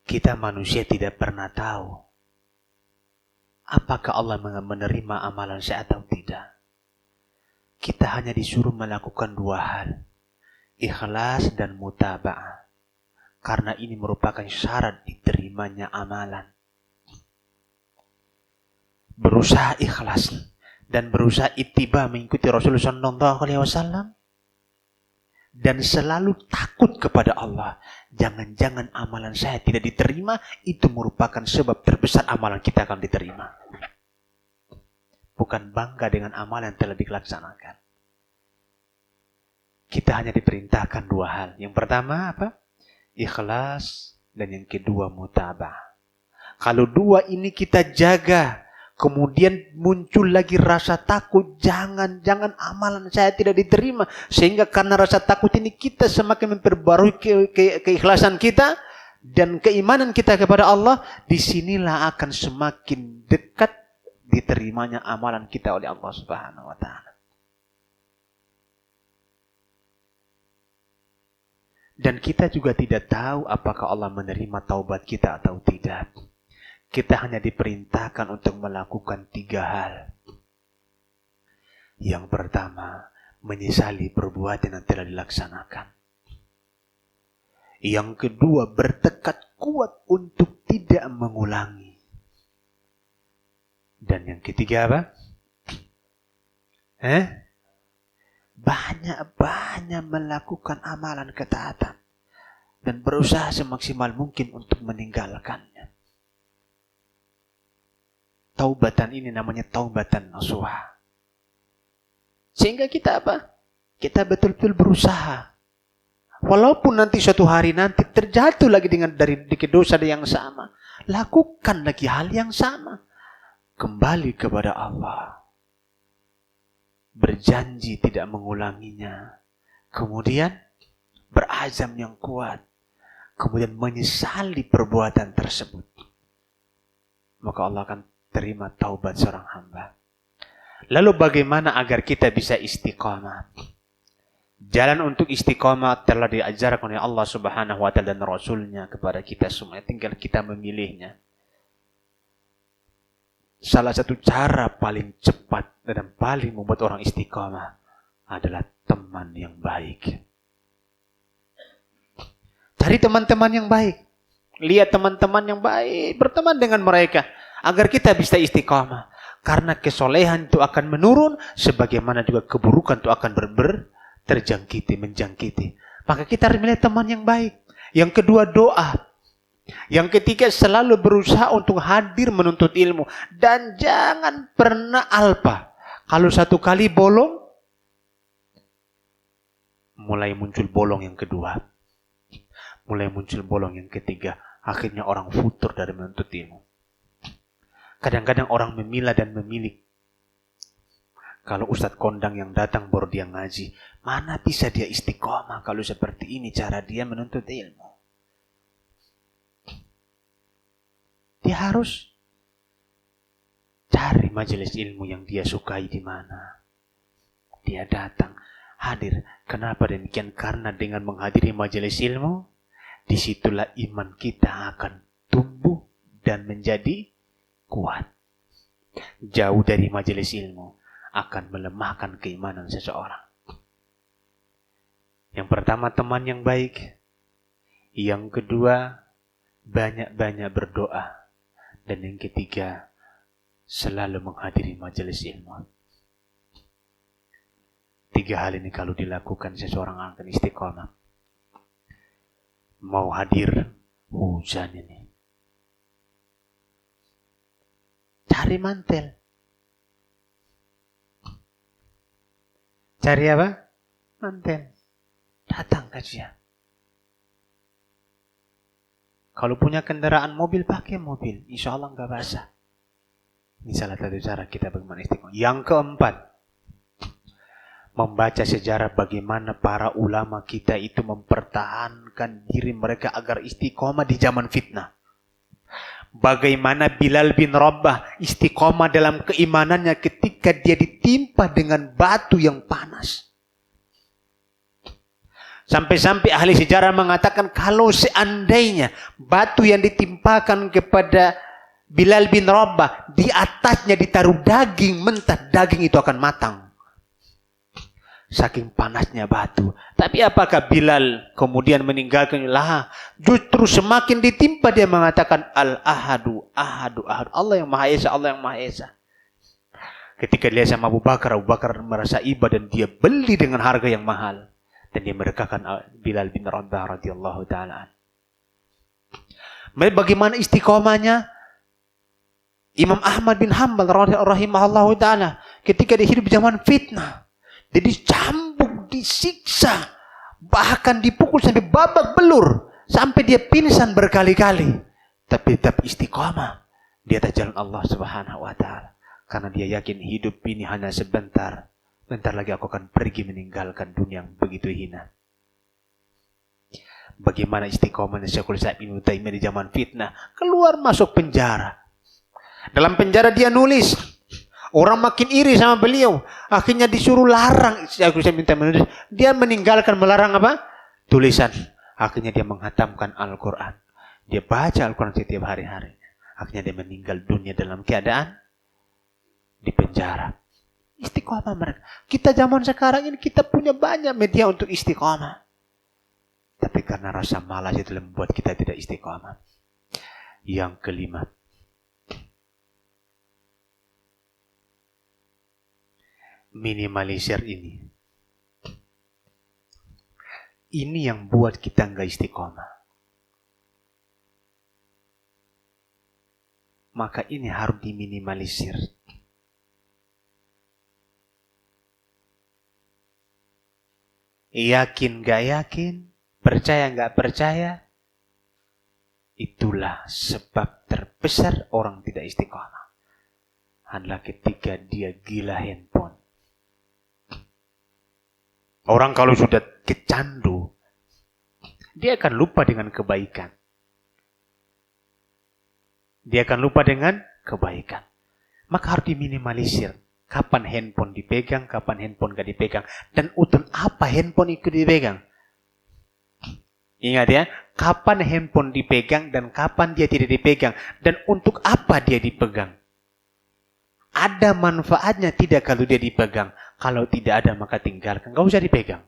Kita manusia tidak pernah tahu apakah Allah menerima amalan saya atau tidak. Kita hanya disuruh melakukan dua hal, ikhlas dan mutaba'ah. Karena ini merupakan syarat diterimanya amalan. Berusaha ikhlas dan berusaha ittiba mengikuti Rasulullah SAW, dan selalu takut kepada Allah. Jangan-jangan amalan saya tidak diterima, itu merupakan sebab terbesar amalan kita akan diterima. Bukan bangga dengan amalan yang telah dilaksanakan. Kita hanya diperintahkan dua hal. Yang pertama apa? Ikhlas, dan yang kedua mutabah. Kalau dua ini kita jaga, kemudian muncul lagi rasa takut, jangan amalan saya tidak diterima, sehingga karena rasa takut ini kita semakin memperbarui keikhlasan kita dan keimanan kita kepada Allah. Disinilah akan semakin dekat diterimanya amalan kita oleh Allah Subhanahu wa Ta'ala. Dan kita juga tidak tahu apakah Allah menerima taubat kita atau tidak. Kita hanya diperintahkan untuk melakukan 3 hal. Yang pertama, menyesali perbuatan yang telah dilaksanakan. Yang kedua, bertekad kuat untuk tidak mengulangi. Dan yang ketiga apa? Banyak melakukan amalan ketaatan dan berusaha semaksimal mungkin untuk meninggalkannya. Taubatan ini namanya taubatan nasuha. Sehingga kita apa? Kita betul-betul berusaha. Walaupun nanti suatu hari nanti terjatuh lagi dari dosa yang sama, lakukan lagi hal yang sama. Kembali kepada Allah. Berjanji tidak mengulanginya. Kemudian berazam yang kuat. Kemudian menyesali perbuatan tersebut. Maka Allah akan terima taubat seorang hamba. Lalu bagaimana agar kita bisa istiqamah? Jalan untuk istiqamah telah diajarkan oleh Allah Subhanahu wa Ta'ala dan Rasulnya kepada kita semua. Tinggal kita memilihnya. Salah satu cara paling cepat dan paling membuat orang istiqamah adalah teman yang baik. Cari teman-teman yang baik. Lihat teman-teman yang baik, berteman dengan mereka agar kita bisa istiqamah. Karena kesolehan itu akan menurun, sebagaimana juga keburukan itu akan menjangkiti. Maka kita harus melihat teman yang baik. Yang kedua, doa. Yang ketiga, selalu berusaha untuk hadir menuntut ilmu. Dan jangan pernah alpa. Kalau satu kali bolong, mulai muncul bolong yang kedua. Mulai muncul bolong yang ketiga. Akhirnya orang futur dari menuntut ilmu. Kadang-kadang orang memilah dan memilih. Kalau Ustadz kondang yang datang baru dia ngaji. Mana bisa dia istiqomah kalau seperti ini cara dia menuntut ilmu. Dia harus cari majelis ilmu yang dia sukai di mana. Dia datang, hadir. Kenapa demikian? Karena dengan menghadiri majelis ilmu, disitulah iman kita akan tumbuh dan menjadi kuat. Jauh dari majelis ilmu akan melemahkan keimanan seseorang. Yang pertama, teman yang baik. Yang kedua, banyak-banyak berdoa. Dan yang ketiga, selalu menghadiri majelis ilmu. 3 hal ini kalau dilakukan seseorang akan istiqomah. Mau hadir hujan ini. Cari mantel. Cari apa? Mantel. Datang kajian. Kalau punya kendaraan mobil, pakai mobil. Insya Allah nggak basah. Ini salah satu cara kita bagaimana istiqomah. Yang keempat, membaca sejarah bagaimana para ulama kita itu mempertahankan diri mereka agar istiqomah di zaman fitnah. Bagaimana Bilal bin Rabah istiqomah dalam keimanannya ketika dia ditimpa dengan batu yang panas. Sampai-sampai ahli sejarah mengatakan kalau seandainya batu yang ditimpakan kepada Bilal bin Rabah di atasnya ditaruh daging mentah, daging itu akan matang. Saking panasnya batu. Tapi apakah Bilal kemudian meninggalkan? Lah, justru semakin ditimpa dia mengatakan Al-Ahadu, Ahadu, Ahadu. Allah yang Maha Esa, Allah yang Maha Esa. Ketika dia sama Abu Bakar merasa iba dan dia beli dengan harga yang mahal. Dan dia merekakan Bilal bin Rabah radhiyallahu ta'ala. Bagaimana istiqomahnya Imam Ahmad bin Hanbal rahimahullahu ta'ala ketika dia hidup zaman fitnah. Dia dicambuk, disiksa, bahkan dipukul sampai babak belur, sampai dia pingsan berkali-kali. Tapi tetap istiqomah di atas jalan Allah Subhanahu wa ta'ala. Karena dia yakin hidup ini hanya sebentar. Bentar lagi aku akan pergi meninggalkan dunia yang begitu hina. Bagaimana istiqomahnya Syekhul Islam Ibnu Taimiyah di zaman fitnah, keluar masuk penjara. Dalam penjara dia nulis, orang makin iri sama beliau, akhirnya disuruh larang Syekhul Islam Ibnu Taimiyah. Dia meninggalkan melarang apa? Tulisan. Akhirnya dia menghatamkan Al-Quran. Dia baca Al-Quran setiap hari-hari. Akhirnya dia meninggal dunia dalam keadaan di penjara. Istiqomah mereka. Kita zaman sekarang ini kita punya banyak media untuk istiqomah. Tapi karena rasa malas itu membuat kita tidak istiqomah. Yang kelima. Minimalisir ini. Ini yang buat kita nggak istiqomah. Maka ini harus diminimalisir. Yakin gak yakin, percaya gak percaya, itulah sebab terbesar orang tidak istiqomah. Adalah ketika dia gila handphone. Orang kalau sudah kecandu, dia akan lupa dengan kebaikan. Dia akan lupa dengan kebaikan. Maka harus diminimalisir. Kapan handphone dipegang, kapan handphone gak dipegang. Dan untuk apa handphone itu dipegang? Ingat ya, kapan handphone dipegang dan kapan dia tidak dipegang. Dan untuk apa dia dipegang. Ada manfaatnya tidak kalau dia dipegang. Kalau tidak ada maka tinggalkan. Gak usah dipegang.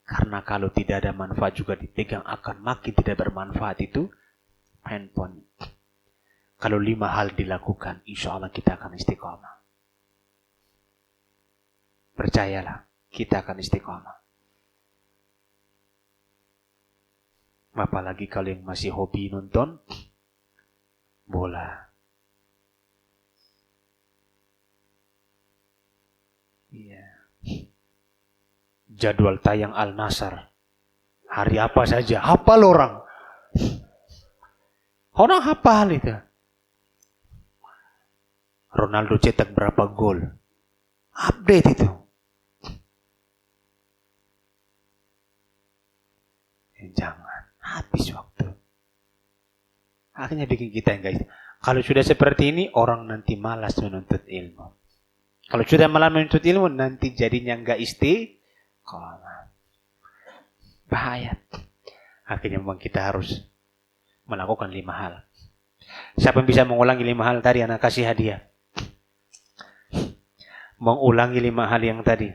Karena kalau tidak ada manfaat juga dipegang akan makin tidak bermanfaat itu handphone. Kalau 5 hal dilakukan, insya Allah kita akan istiqomah. Percayalah, kita akan istiqomah. Apalagi kalau yang masih hobi nonton bola. Iya. Jadwal tayang Al-Nassr. Hari apa saja, hafal orang. Orang hafal itu. Ronaldo cetak berapa gol. Update itu. Jangan. Habis waktu. Akhirnya bikin kita enggak. Kalau sudah seperti ini, orang nanti malas menuntut ilmu. Kalau sudah malas menuntut ilmu, nanti jadinya enggak istiqomah. Bahaya. Akhirnya memang kita harus melakukan 5 hal. Siapa yang bisa mengulangi 5 hal tadi, anak kasih hadiah. Mengulangi 5 hal yang tadi.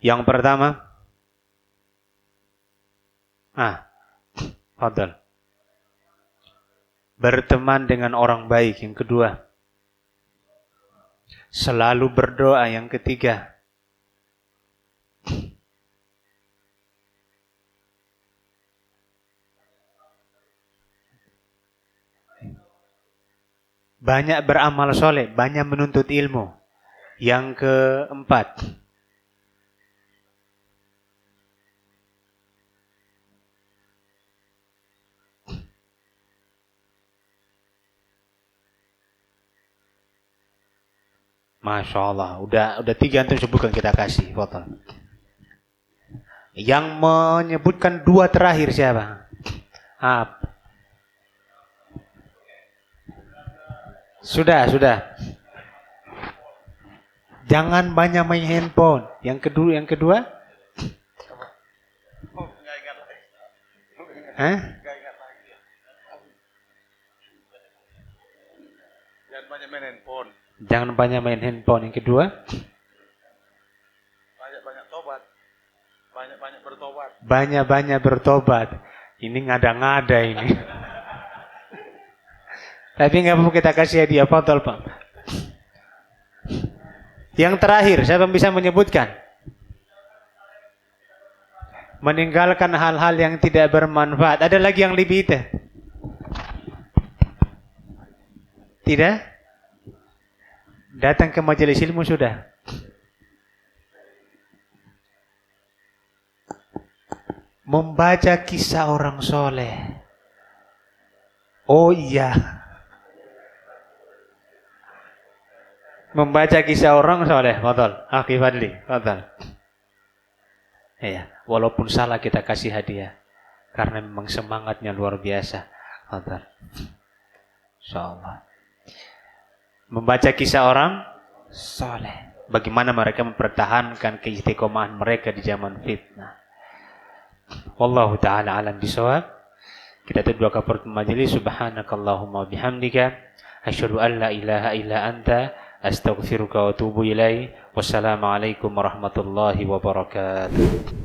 Yang pertama, fadhal. Berteman dengan orang baik. Yang kedua, selalu berdoa. Yang ketiga, banyak beramal soleh, banyak menuntut ilmu. Yang keempat, Masya Allah. Udah 3 antum sebutkan, kita kasih foto. Yang menyebutkan 2 terakhir siapa? Sudah. Jangan banyak main handphone. Yang kedua? Hah? Jangan banyak main handphone. Jangan banyak main handphone. Yang kedua? Banyak tobat. Banyak bertobat. Banyak bertobat. Ini ngada-ngada ini. Tapi nggak perlu kita kasih hadiah botol, Pak. Yang terakhir, siapa yang bisa menyebutkan? Meninggalkan hal-hal yang tidak bermanfaat. Ada lagi yang lebih itu? Tidak? Datang ke majelis ilmu sudah. Membaca kisah orang soleh. Oh iya. Membaca kisah orang soleh. Betul. Akhi Fadli. Betul. Ya, walaupun salah kita kasih hadiah. Karena memang semangatnya luar biasa. Betul. InsyaAllah. Membaca kisah orang soleh. Bagaimana mereka mempertahankan keistiqomahan mereka di zaman fitnah. Wallahu ta'ala alam bisawab. Kita tutup kafarat majelis. Subhanakallahumma bihamdika asyhadu an la ilaha illa anta astaghfiruka wa atubu ilaik. Wassalamualaikum warahmatullahi wabarakatuh.